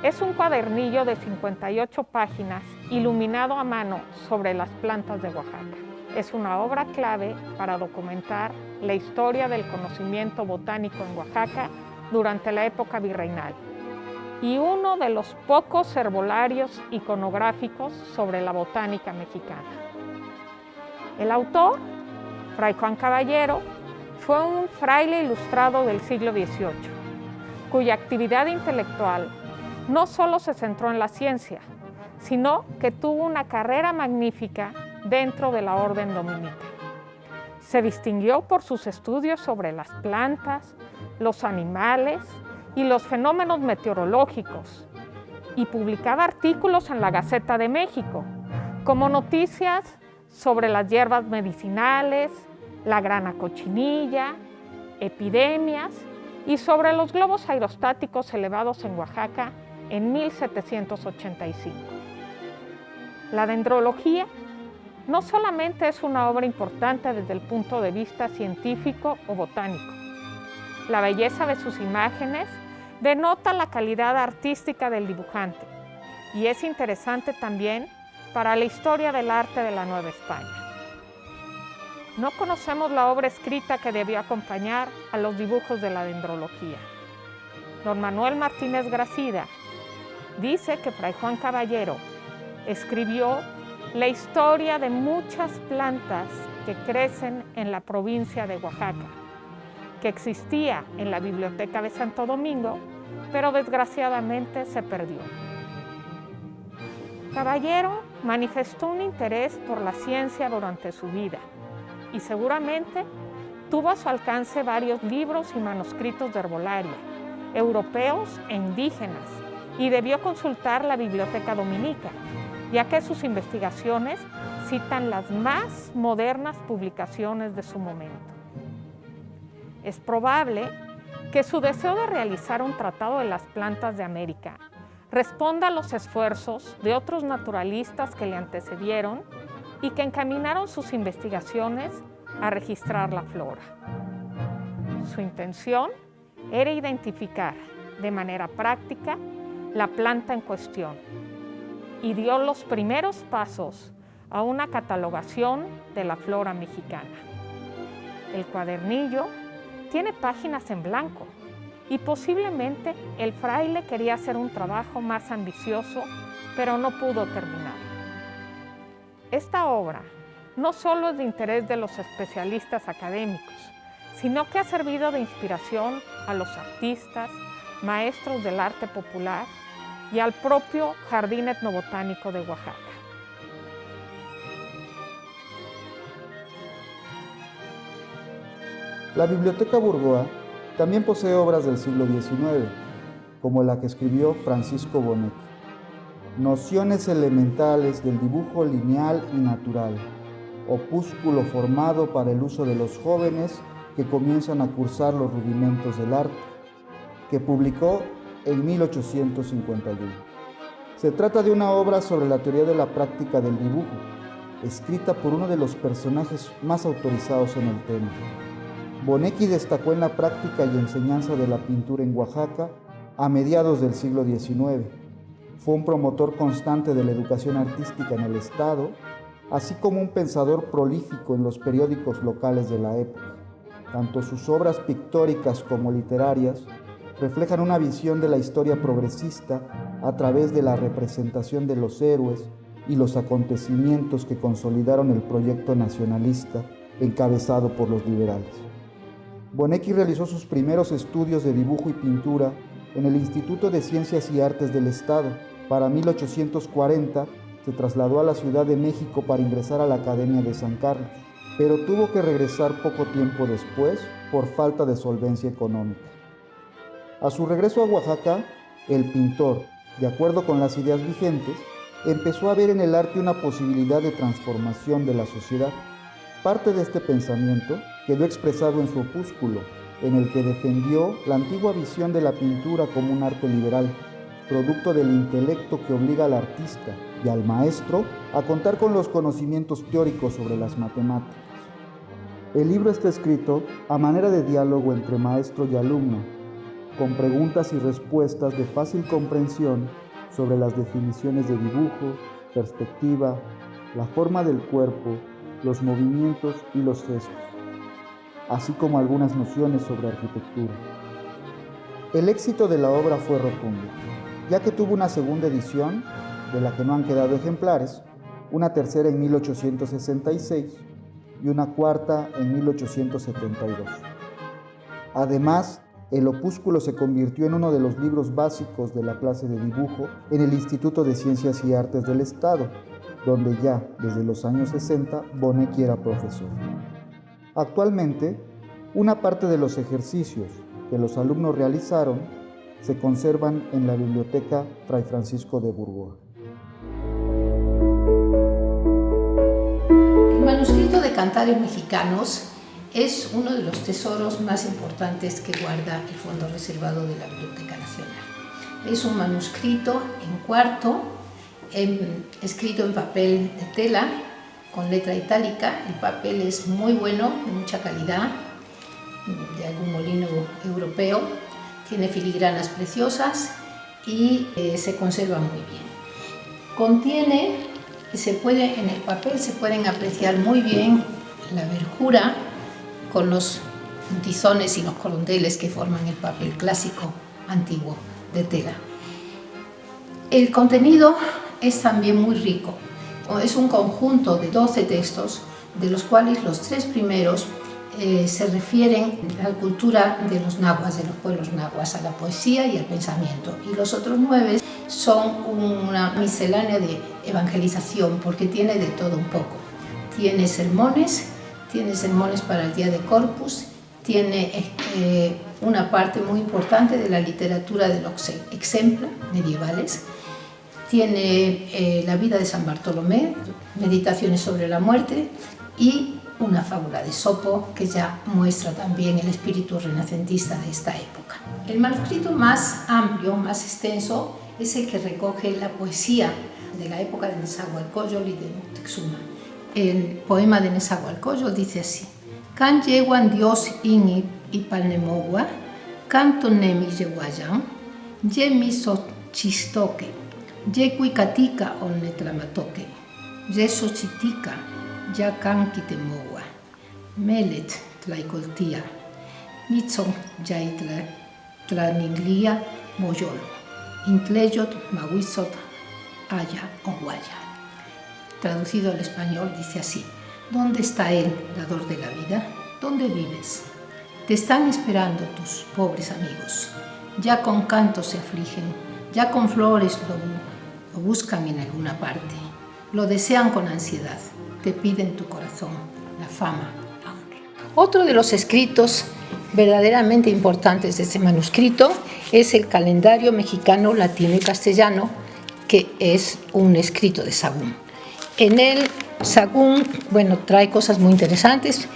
es un cuadernillo de 58 páginas iluminado a mano sobre las plantas de Oaxaca. Es una obra clave para documentar la historia del conocimiento botánico en Oaxaca durante la época virreinal y uno de los pocos herbolarios iconográficos sobre la botánica mexicana. El autor, Fray Juan Caballero, fue un fraile ilustrado del siglo XVIII, cuya actividad intelectual no solo se centró en la ciencia, sino que tuvo una carrera magnífica dentro de la orden dominica. Se distinguió por sus estudios sobre las plantas, los animales y los fenómenos meteorológicos, y publicaba artículos en la Gaceta de México, como noticias sobre las hierbas medicinales, la grana cochinilla, epidemias y sobre los globos aerostáticos elevados en Oaxaca en 1785. La dendrología no solamente es una obra importante desde el punto de vista científico o botánico. La belleza de sus imágenes denota la calidad artística del dibujante y es interesante también para la historia del arte de la Nueva España. No conocemos la obra escrita que debió acompañar a los dibujos de la dendrología. Don Manuel Martínez Gracida dice que Fray Juan Caballero escribió la historia de muchas plantas que crecen en la provincia de Oaxaca, que existía en la Biblioteca de Santo Domingo, pero desgraciadamente se perdió. Caballero manifestó un interés por la ciencia durante su vida y seguramente tuvo a su alcance varios libros y manuscritos de herbolaria, europeos e indígenas, y debió consultar la Biblioteca Dominica, ya que sus investigaciones citan las más modernas publicaciones de su momento. Es probable que su deseo de realizar un tratado de las plantas de América responda a los esfuerzos de otros naturalistas que le antecedieron y que encaminaron sus investigaciones a registrar la flora. Su intención era identificar de manera práctica la planta en cuestión y dio los primeros pasos a una catalogación de la flora mexicana. El cuadernillo tiene páginas en blanco y posiblemente el fraile quería hacer un trabajo más ambicioso, pero no pudo terminar. Esta obra no solo es de interés de los especialistas académicos, sino que ha servido de inspiración a los artistas, maestros del arte popular y al propio Jardín Etnobotánico de Oaxaca. La Biblioteca Burgoa también posee obras del siglo XIX, como la que escribió Francisco Bonet. Nociones elementales del dibujo lineal y natural, opúsculo formado para el uso de los jóvenes que comienzan a cursar los rudimentos del arte, que publicó en 1851. Se trata de una obra sobre la teoría de la práctica del dibujo, escrita por uno de los personajes más autorizados en el tema. Bonecchi destacó en la práctica y enseñanza de la pintura en Oaxaca a mediados del siglo XIX. Fue un promotor constante de la educación artística en el Estado, así como un pensador prolífico en los periódicos locales de la época. Tanto sus obras pictóricas como literarias reflejan una visión de la historia progresista a través de la representación de los héroes y los acontecimientos que consolidaron el proyecto nacionalista encabezado por los liberales. Bonecchi realizó sus primeros estudios de dibujo y pintura en el Instituto de Ciencias y Artes del Estado. Para 1840 se trasladó a la Ciudad de México para ingresar a la Academia de San Carlos, pero tuvo que regresar poco tiempo después por falta de solvencia económica. A su regreso a Oaxaca, el pintor, de acuerdo con las ideas vigentes, empezó a ver en el arte una posibilidad de transformación de la sociedad. Parte de este pensamiento quedó expresado en su opúsculo, en el que defendió la antigua visión de la pintura como un arte liberal, producto del intelecto que obliga al artista y al maestro a contar con los conocimientos teóricos sobre las matemáticas. El libro está escrito a manera de diálogo entre maestro y alumno, con preguntas y respuestas de fácil comprensión sobre las definiciones de dibujo, perspectiva, la forma del cuerpo, los movimientos y los gestos, así como algunas nociones sobre arquitectura. El éxito de la obra fue rotundo, ya que tuvo una segunda edición, de la que no han quedado ejemplares, una tercera en 1866 y una cuarta en 1872. Además, el opúsculo se convirtió en uno de los libros básicos de la clase de dibujo en el Instituto de Ciencias y Artes del Estado, donde ya desde los años 60 Bonecchi era profesor. Actualmente, una parte de los ejercicios que los alumnos realizaron se conservan en la Biblioteca Fray Francisco de Burgoa. El manuscrito de Cantares Mexicanos es uno de los tesoros más importantes que guarda el Fondo Reservado de la Biblioteca Nacional. Es un manuscrito en cuarto, escrito en papel de tela, con letra itálica. El papel es muy bueno, de mucha calidad, de algún molino europeo. Tiene filigranas preciosas y se conserva muy bien. Contiene, en el papel se pueden apreciar muy bien la verjura con los tizones y los corondeles que forman el papel clásico antiguo de tela. El contenido es también muy rico. Es un conjunto de 12 textos, de los cuales los 3 primeros se refieren a la cultura de los nahuas, de los pueblos nahuas, a la poesía y al pensamiento. Y los otros 9 son una miscelánea de evangelización, porque tiene de todo un poco. Tiene sermones para el Día de Corpus, tiene una parte muy importante de la literatura de los exempla medievales, tiene la vida de San Bartolomé, meditaciones sobre la muerte y una fábula de Esopo que ya muestra también el espíritu renacentista de esta época. El manuscrito más amplio, más extenso, es el que recoge la poesía de la época de Nezahualcóyotl y de Moctezuma. El poema de Nezahualcóyotl dice así: Can yeguan Dios in ipalnemogua, canto nemi yeguayan, ye miso chistoque, ye cuicatica on netlamatoque, ye xochitica, ya canquitemogua, melet tlaicoltia, mitzon yaitla tlaninglia moyolo, intleyot mahuizot aya oguaya. Traducido al español dice así: ¿Dónde está él, dador de la vida? ¿Dónde vives? Te están esperando tus pobres amigos. Ya con cantos se afligen, ya con flores lo buscan en alguna parte. Lo desean con ansiedad, te piden tu corazón, la fama, la honra. Otro de los escritos verdaderamente importantes de este manuscrito es el calendario mexicano, latino y castellano, que es un escrito de Sahagún. En él, Sahagún, trae cosas muy interesantes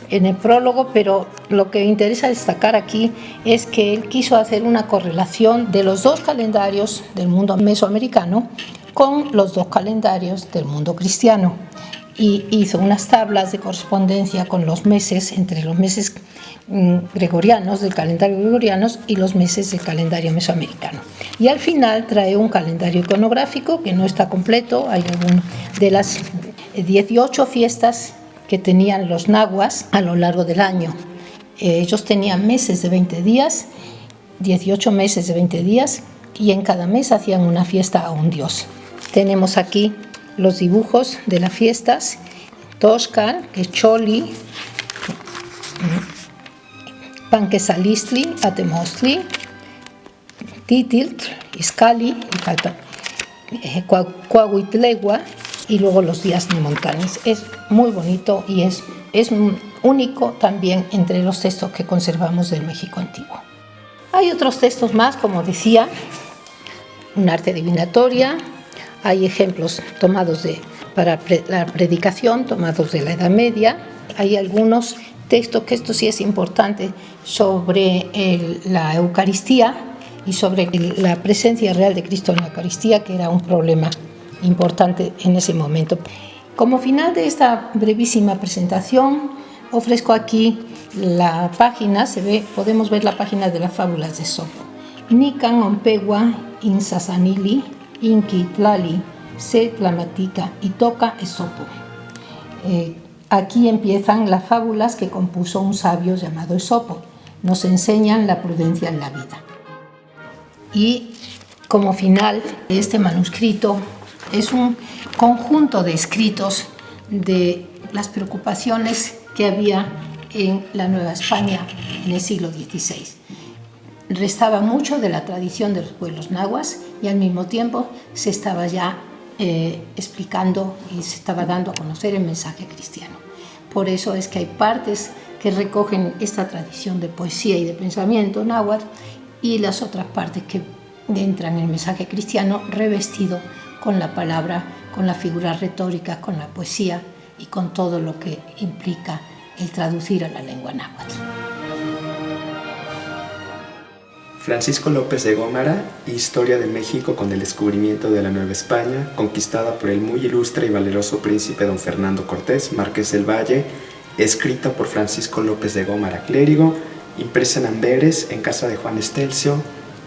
en el prólogo, pero lo que interesa destacar aquí es que él quiso hacer una correlación de los 2 calendarios del mundo mesoamericano con los 2 calendarios del mundo cristiano. y hizo unas tablas de correspondencia con los meses, entre los meses gregorianos, del calendario gregoriano, y los meses del calendario mesoamericano. Y al final trae un calendario iconográfico que no está completo, hay de las 18 fiestas que tenían los nahuas a lo largo del año. Ellos tenían meses de 20 días, 18 meses de 20 días, y en cada mes hacían una fiesta a un dios. Tenemos aquí los dibujos de las fiestas: Toxcal, que es Choli, Panquesalistli, Atemostli, Titiltl, Izcalli, Coahuitlegua, y luego los días nemontanes. Es muy bonito y es único también entre los textos que conservamos del México antiguo. Hay otros textos más, como decía, un arte divinatoria. Hay ejemplos tomados para la predicación, tomados de la Edad Media. Hay algunos textos, que esto sí es importante, sobre la Eucaristía y sobre la presencia real de Cristo en la Eucaristía, que era un problema importante en ese momento. Como final de esta brevísima presentación, ofrezco aquí la página, podemos ver la página de las fábulas de Esopo. Nican Ompegua Insasanili, Inki Tlali, Se Tlamatica y Toca Esopo. Aquí empiezan las fábulas que compuso un sabio llamado Esopo. Nos enseñan la prudencia en la vida. Y como final, este manuscrito es un conjunto de escritos de las preocupaciones que había en la Nueva España en el siglo XVI. Restaba mucho de la tradición de los pueblos nahuas y al mismo tiempo se estaba ya explicando y se estaba dando a conocer el mensaje cristiano. Por eso es que hay partes que recogen esta tradición de poesía y de pensamiento náhuatl y las otras partes que entran en el mensaje cristiano revestido con la palabra, con las figuras retóricas, con la poesía y con todo lo que implica el traducir a la lengua náhuatl. Francisco López de Gómara, Historia de México con el descubrimiento de la Nueva España, conquistada por el muy ilustre y valeroso príncipe don Fernando Cortés, Marqués del Valle, escrita por Francisco López de Gómara, clérigo, impresa en Amberes, en casa de Juan Estelcio,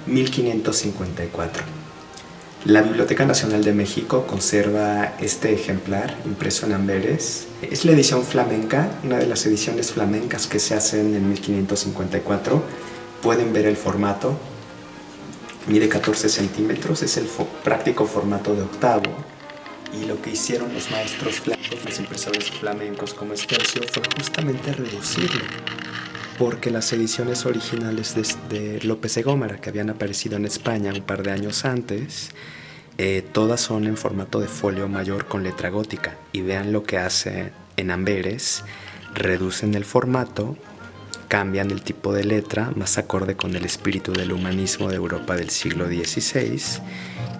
1554. La Biblioteca Nacional de México conserva este ejemplar impreso en Amberes. Es la edición flamenca, una de las ediciones flamencas que se hacen en 1554. Pueden ver el formato, mide 14 centímetros, es el práctico formato de octavo, y lo que hicieron los maestros flamencos, los impresores flamencos como Estelcio, fue justamente reducirlo, porque las ediciones originales de López de Gómara, que habían aparecido en España un par de años antes, todas son en formato de folio mayor con letra gótica, y vean lo que hace en Amberes: reducen el formato, cambian el tipo de letra más acorde con el espíritu del humanismo de Europa del siglo XVI,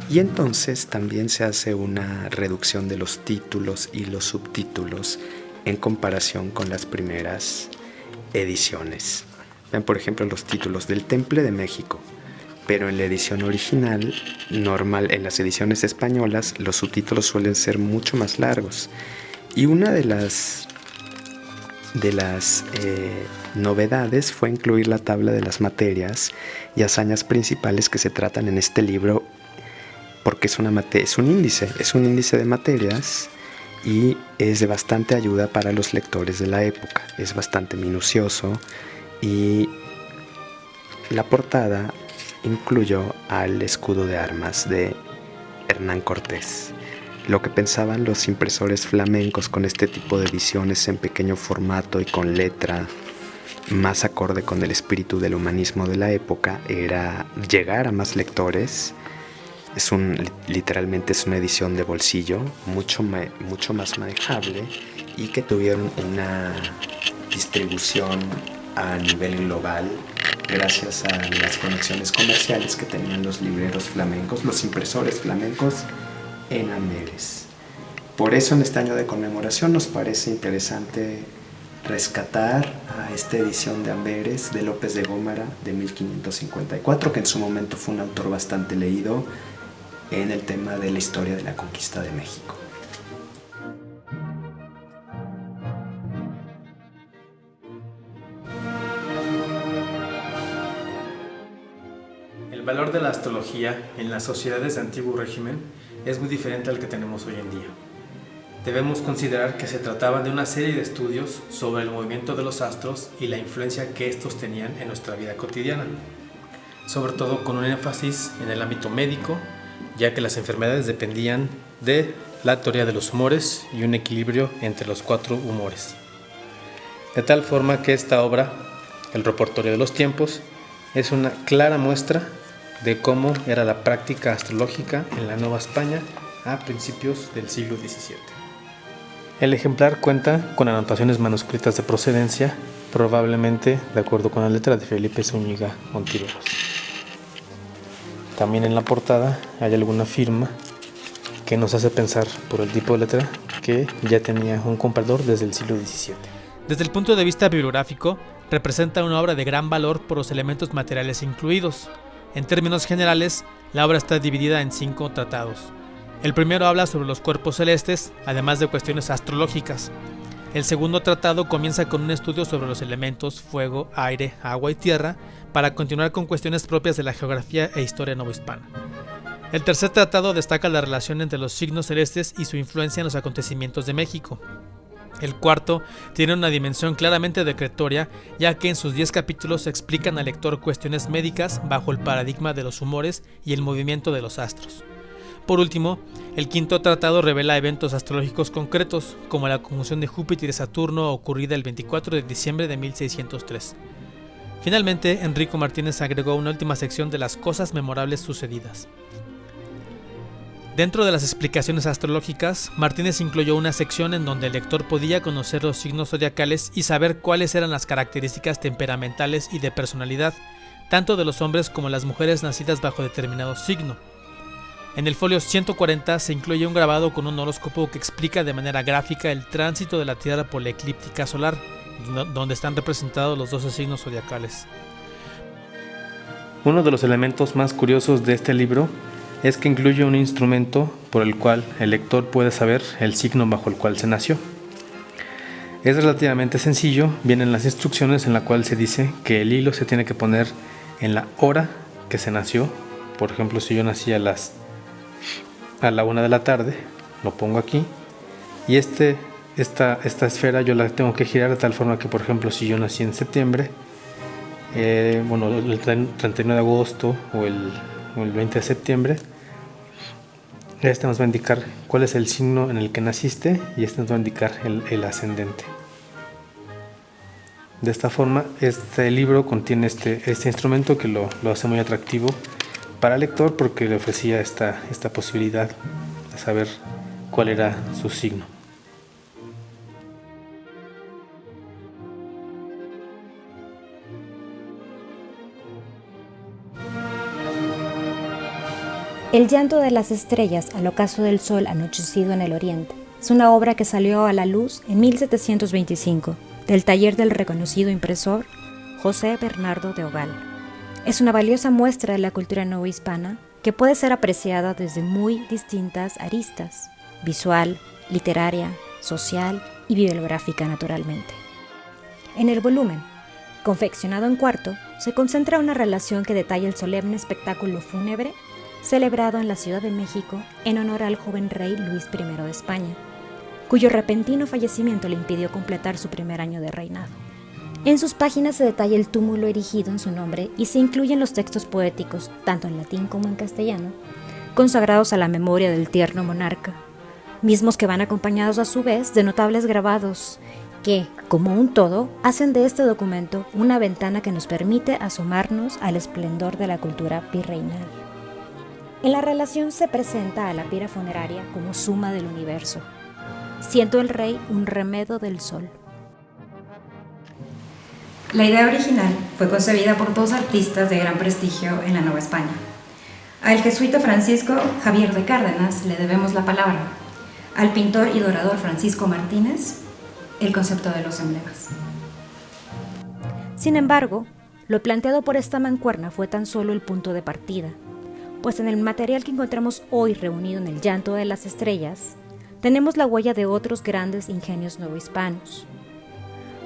y entonces también se hace una reducción de los títulos y los subtítulos en comparación con las primeras ediciones. Ven, por ejemplo, los títulos del Temple de México, pero en la edición original, normal, en las ediciones españolas, los subtítulos suelen ser mucho más largos. Y una de las novedades fue incluir la tabla de las materias y hazañas principales que se tratan en este libro, porque es un índice de materias y es de bastante ayuda para los lectores de la época. Es bastante minucioso y la portada incluyó al escudo de armas de Hernán Cortés. Lo que pensaban los impresores flamencos con este tipo de ediciones en pequeño formato y con letra más acorde con el espíritu del humanismo de la época era llegar a más lectores. Literalmente es una edición de bolsillo, mucho más manejable, y que tuvieron una distribución a nivel global gracias a las conexiones comerciales que tenían los libreros flamencos, los impresores flamencos en Amberes. Por eso en este año de conmemoración nos parece interesante rescatar a esta edición de Amberes de López de Gómara de 1554, que en su momento fue un autor bastante leído en el tema de la historia de la conquista de México. El valor de la astrología en las sociedades de antiguo régimen es muy diferente al que tenemos hoy en día. Debemos considerar que se trataba de una serie de estudios sobre el movimiento de los astros y la influencia que estos tenían en nuestra vida cotidiana, sobre todo con un énfasis en el ámbito médico, ya que las enfermedades dependían de la teoría de los humores y un equilibrio entre los 4 humores. De tal forma que esta obra, El repertorio de los tiempos, es una clara muestra de cómo era la práctica astrológica en la Nueva España a principios del siglo XVII. El ejemplar cuenta con anotaciones manuscritas de procedencia, probablemente de acuerdo con la letra de Felipe Zúñiga Ontiveros. También en la portada hay alguna firma que nos hace pensar, por el tipo de letra, que ya tenía un comprador desde el siglo XVII. Desde el punto de vista bibliográfico, representa una obra de gran valor por los elementos materiales incluidos. En términos generales, la obra está dividida en 5 tratados. El primero habla sobre los cuerpos celestes, además de cuestiones astrológicas. El segundo tratado comienza con un estudio sobre los elementos fuego, aire, agua y tierra, para continuar con cuestiones propias de la geografía e historia novohispana. El tercer tratado destaca la relación entre los signos celestes y su influencia en los acontecimientos de México. El cuarto tiene una dimensión claramente decretoria, ya que en sus 10 capítulos se explican al lector cuestiones médicas bajo el paradigma de los humores y el movimiento de los astros. Por último, el quinto tratado revela eventos astrológicos concretos, como la conjunción de Júpiter y Saturno ocurrida el 24 de diciembre de 1603. Finalmente, Enrico Martínez agregó una última sección de las cosas memorables sucedidas. Dentro de las explicaciones astrológicas, Martínez incluyó una sección en donde el lector podía conocer los signos zodiacales y saber cuáles eran las características temperamentales y de personalidad, tanto de los hombres como las mujeres nacidas bajo determinado signo. En el folio 140 se incluye un grabado con un horóscopo que explica de manera gráfica el tránsito de la Tierra por la eclíptica solar, donde están representados los 12 signos zodiacales. Uno de los elementos más curiosos de este libro es que incluye un instrumento por el cual el lector puede saber el signo bajo el cual se nació. Es relativamente sencillo, vienen las instrucciones en la cual se dice que el hilo se tiene que poner en la hora que se nació. Por ejemplo, si yo nací a la 1 de la tarde, lo pongo aquí, y esta esfera yo la tengo que girar de tal forma que, por ejemplo, si yo nací en septiembre, el 31 de agosto o el 20 de septiembre, este nos va a indicar cuál es el signo en el que naciste y este nos va a indicar el ascendente. De esta forma, este libro contiene este instrumento que lo hace muy atractivo para el lector, porque le ofrecía esta posibilidad de saber cuál era su signo. El llanto de las estrellas al ocaso del sol anochecido en el oriente es una obra que salió a la luz en 1725 del taller del reconocido impresor José Bernardo de Ogal. Es una valiosa muestra de la cultura novohispana que puede ser apreciada desde muy distintas aristas: visual, literaria, social y bibliográfica, naturalmente. En el volumen, confeccionado en cuarto, se concentra una relación que detalla el solemne espectáculo fúnebre celebrado en la Ciudad de México en honor al joven rey Luis I de España, cuyo repentino fallecimiento le impidió completar su primer año de reinado. En sus páginas se detalla el túmulo erigido en su nombre y se incluyen los textos poéticos, tanto en latín como en castellano, consagrados a la memoria del tierno monarca, mismos que van acompañados a su vez de notables grabados que, como un todo, hacen de este documento una ventana que nos permite asomarnos al esplendor de la cultura virreinal. En la relación se presenta a la pira funeraria como suma del universo, siendo el rey un remedo del sol. La idea original fue concebida por 2 artistas de gran prestigio en la Nueva España. Al jesuita Francisco Javier de Cárdenas le debemos la palabra, al pintor y dorador Francisco Martínez el concepto de los emblemas. Sin embargo, lo planteado por esta mancuerna fue tan solo el punto de partida, pues en el material que encontramos hoy reunido en el llanto de las estrellas, tenemos la huella de otros grandes ingenios novohispanos,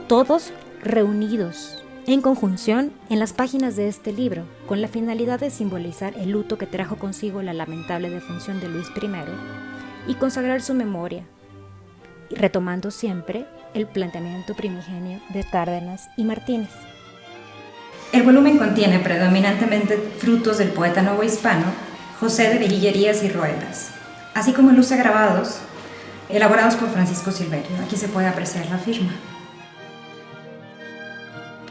todos reunidos en conjunción en las páginas de este libro, con la finalidad de simbolizar el luto que trajo consigo la lamentable defunción de Luis I y consagrar su memoria, retomando siempre el planteamiento primigenio de Cárdenas y Martínez. El volumen contiene predominantemente frutos del poeta novohispano José de Villillerías y Ruelas, así como luce grabados elaborados por Francisco Silverio. Aquí se puede apreciar la firma.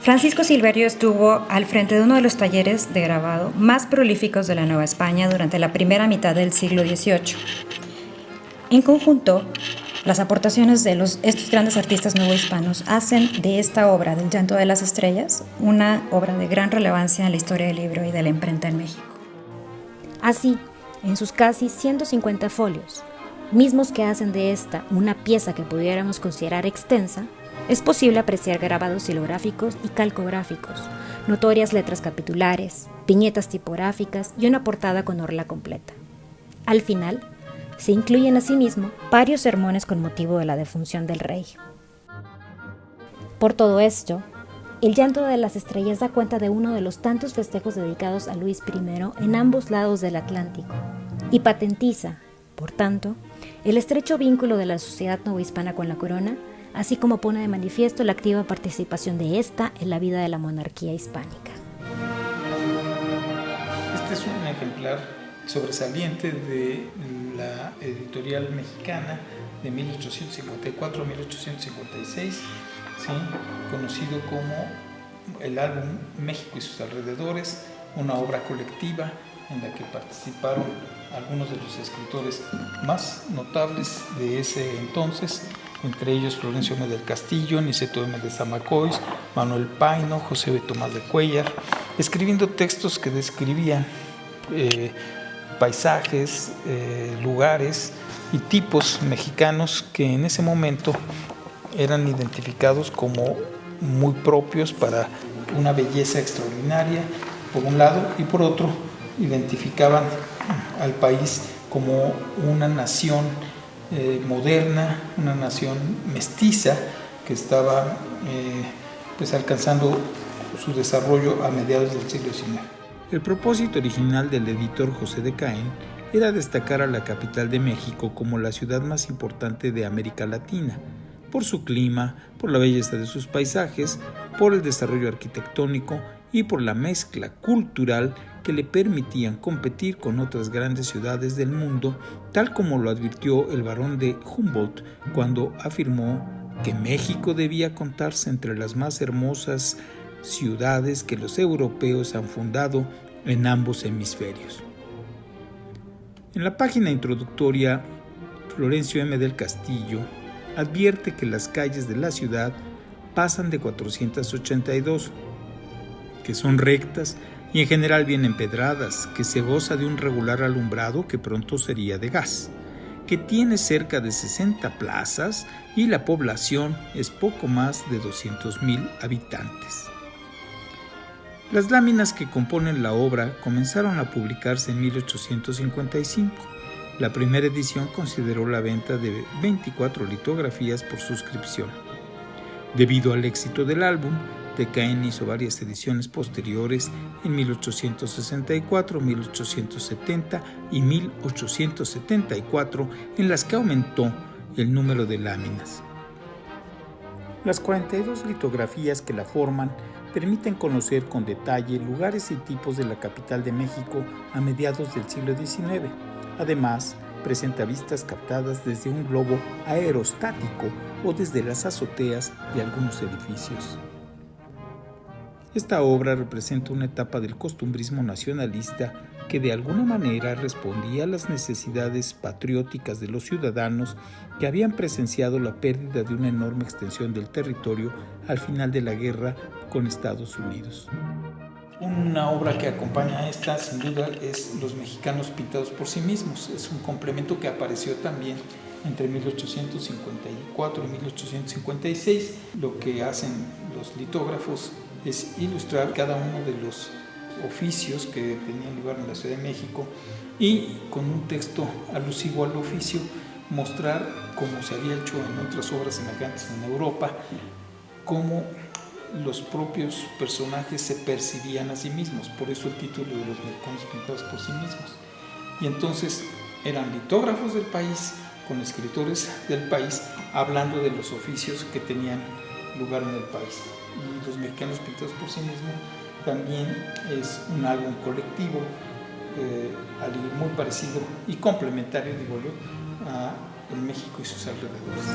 Francisco Silverio estuvo al frente de uno de los talleres de grabado más prolíficos de la Nueva España durante la primera mitad del siglo XVIII. En conjunto, las aportaciones de estos grandes artistas novohispanos hacen de esta obra del Llanto de las Estrellas una obra de gran relevancia en la historia del libro y de la imprenta en México. Así, en sus casi 150 folios, mismos que hacen de esta una pieza que pudiéramos considerar extensa, es posible apreciar grabados silográficos y calcográficos, notorias letras capitulares, viñetas tipográficas y una portada con orla completa. Al final, se incluyen asimismo varios sermones con motivo de la defunción del rey. Por todo esto, el Llanto de las Estrellas da cuenta de uno de los tantos festejos dedicados a Luis I en ambos lados del Atlántico y patentiza, por tanto, el estrecho vínculo de la sociedad novohispana con la corona, así como pone de manifiesto la activa participación de esta en la vida de la monarquía hispánica. Este es un ejemplar sobresaliente de la editorial mexicana de 1854 a 1856, ¿sí? Conocido como el álbum México y sus alrededores, una obra colectiva en la que participaron algunos de los escritores más notables de ese entonces, entre ellos Florencio M. del Castillo, Niceto M. de Zamacois, Manuel Paino, José B. Tomás de Cuéllar, escribiendo textos que describían paisajes, lugares y tipos mexicanos que en ese momento eran identificados como muy propios para una belleza extraordinaria, por un lado, y por otro, identificaban al país como una nación moderna, una nación mestiza que estaba alcanzando su desarrollo a mediados del siglo XIX. El propósito original del editor José de Caen era destacar a la capital de México como la ciudad más importante de América Latina, por su clima, por la belleza de sus paisajes, por el desarrollo arquitectónico y por la mezcla cultural que le permitían competir con otras grandes ciudades del mundo, tal como lo advirtió el barón de Humboldt cuando afirmó que México debía contarse entre las más hermosas ciudades que los europeos han fundado en ambos hemisferios. En la página introductoria, Florencio M. del Castillo advierte que las calles de la ciudad pasan de 482, que son rectas y en general bien empedradas, que se goza de un regular alumbrado que pronto sería de gas, que tiene cerca de 60 plazas y la población es poco más de 200,000 habitantes. Las láminas que componen la obra comenzaron a publicarse en 1855. La primera edición consideró la venta de 24 litografías por suscripción. Debido al éxito del álbum, de Caen hizo varias ediciones posteriores en 1864, 1870 y 1874, en las que aumentó el número de láminas. Las 42 litografías que la forman permiten conocer con detalle lugares y tipos de la capital de México a mediados del siglo XIX. Además, presenta vistas captadas desde un globo aerostático o desde las azoteas de algunos edificios. Esta obra representa una etapa del costumbrismo nacionalista que de alguna manera respondía a las necesidades patrióticas de los ciudadanos que habían presenciado la pérdida de una enorme extensión del territorio al final de la guerra con Estados Unidos. Una obra que acompaña a esta, sin duda, es Los mexicanos pintados por sí mismos. Es un complemento que apareció también entre 1854 y 1856. Lo que hacen los litógrafos es ilustrar cada uno de los oficios que tenían lugar en la Ciudad de México y con un texto alusivo al oficio mostrar, como se había hecho en otras obras semejantes en Europa, cómo los propios personajes se percibían a sí mismos, por eso el título de Los mexicanos pintados por sí mismos. Y entonces eran litógrafos del país, con escritores del país, hablando de los oficios que tenían lugar en el país. Y Los mexicanos pintados por sí mismos también es un álbum colectivo, muy parecido y complementario, digo yo, a el México y sus alrededores.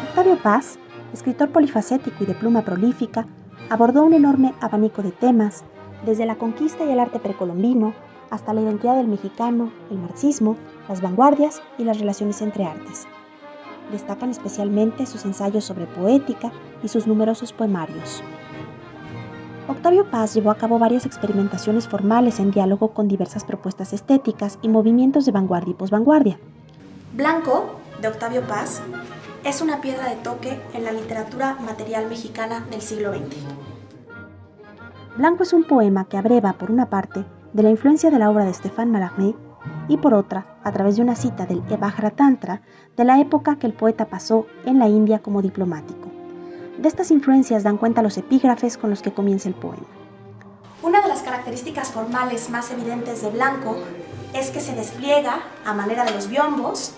Octavio Paz, escritor polifacético y de pluma prolífica, abordó un enorme abanico de temas, desde la conquista y el arte precolombino hasta la identidad del mexicano, el marxismo, las vanguardias y las relaciones entre artes. Destacan especialmente sus ensayos sobre poética y sus numerosos poemarios. Octavio Paz llevó a cabo varias experimentaciones formales en diálogo con diversas propuestas estéticas y movimientos de vanguardia y posvanguardia. Blanco, de Octavio Paz, es una piedra de toque en la literatura material mexicana del siglo XX. Blanco es un poema que abreva, por una parte, de la influencia de la obra de Stéphane Mallarmé y por otra, a través de una cita del Vajratantra, de la época que el poeta pasó en la India como diplomático. De estas influencias dan cuenta los epígrafes con los que comienza el poema. Una de las características formales más evidentes de Blanco es que se despliega a manera de los biombos,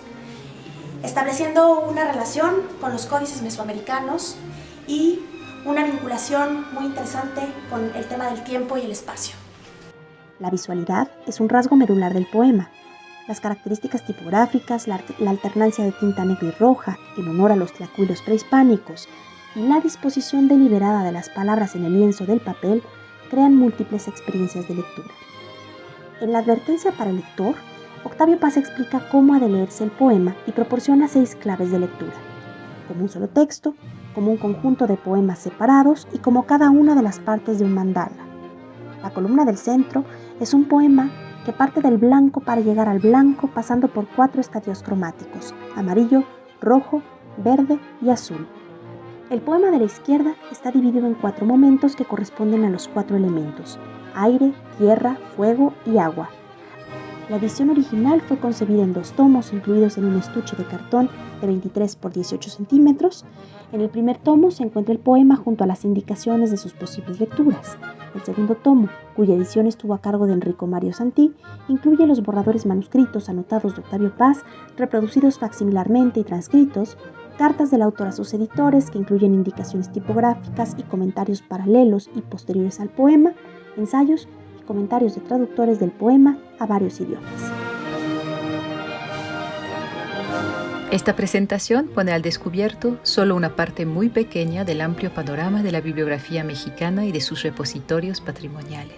estableciendo una relación con los códices mesoamericanos y una vinculación muy interesante con el tema del tiempo y el espacio. La visualidad es un rasgo medular del poema. Las características tipográficas, la alternancia de tinta negra y roja, en honor a los tlacuilos prehispánicos, y la disposición deliberada de las palabras en el lienzo del papel crean múltiples experiencias de lectura. En la advertencia para el lector, Octavio Paz explica cómo ha de leerse el poema y proporciona 6 claves de lectura, como un solo texto, como un conjunto de poemas separados y como cada una de las partes de un mandala. La columna del centro es un poema que parte del blanco para llegar al blanco pasando por 4 estadios cromáticos: amarillo, rojo, verde y azul. El poema de la izquierda está dividido en 4 momentos que corresponden a los 4 elementos: aire, tierra, fuego y agua. La edición original fue concebida en 2 tomos incluidos en un estuche de cartón de 23 por 18 centímetros. En el primer tomo se encuentra el poema junto a las indicaciones de sus posibles lecturas. El segundo tomo, cuya edición estuvo a cargo de Enrico Mario Santí, incluye los borradores manuscritos anotados de Octavio Paz, reproducidos facsimilarmente y transcritos, cartas del autor a sus editores que incluyen indicaciones tipográficas y comentarios paralelos y posteriores al poema, ensayos y comentarios de traductores del poema a varios idiomas. Esta presentación pone al descubierto solo una parte muy pequeña del amplio panorama de la bibliografía mexicana y de sus repositorios patrimoniales.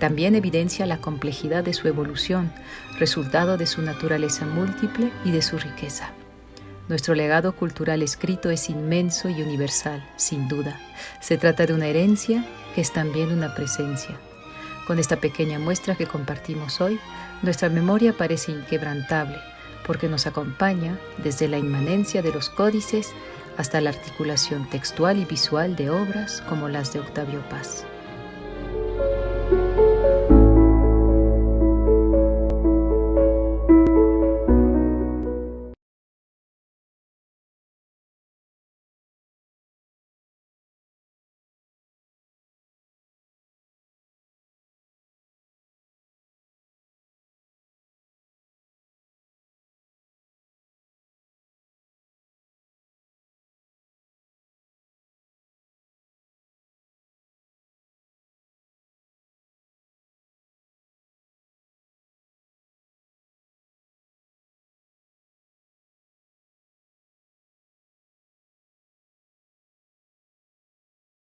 También evidencia la complejidad de su evolución, resultado de su naturaleza múltiple y de su riqueza. Nuestro legado cultural escrito es inmenso y universal, sin duda. Se trata de una herencia que es también una presencia. Con esta pequeña muestra que compartimos hoy, nuestra memoria parece inquebrantable, porque nos acompaña desde la inmanencia de los códices hasta la articulación textual y visual de obras como las de Octavio Paz.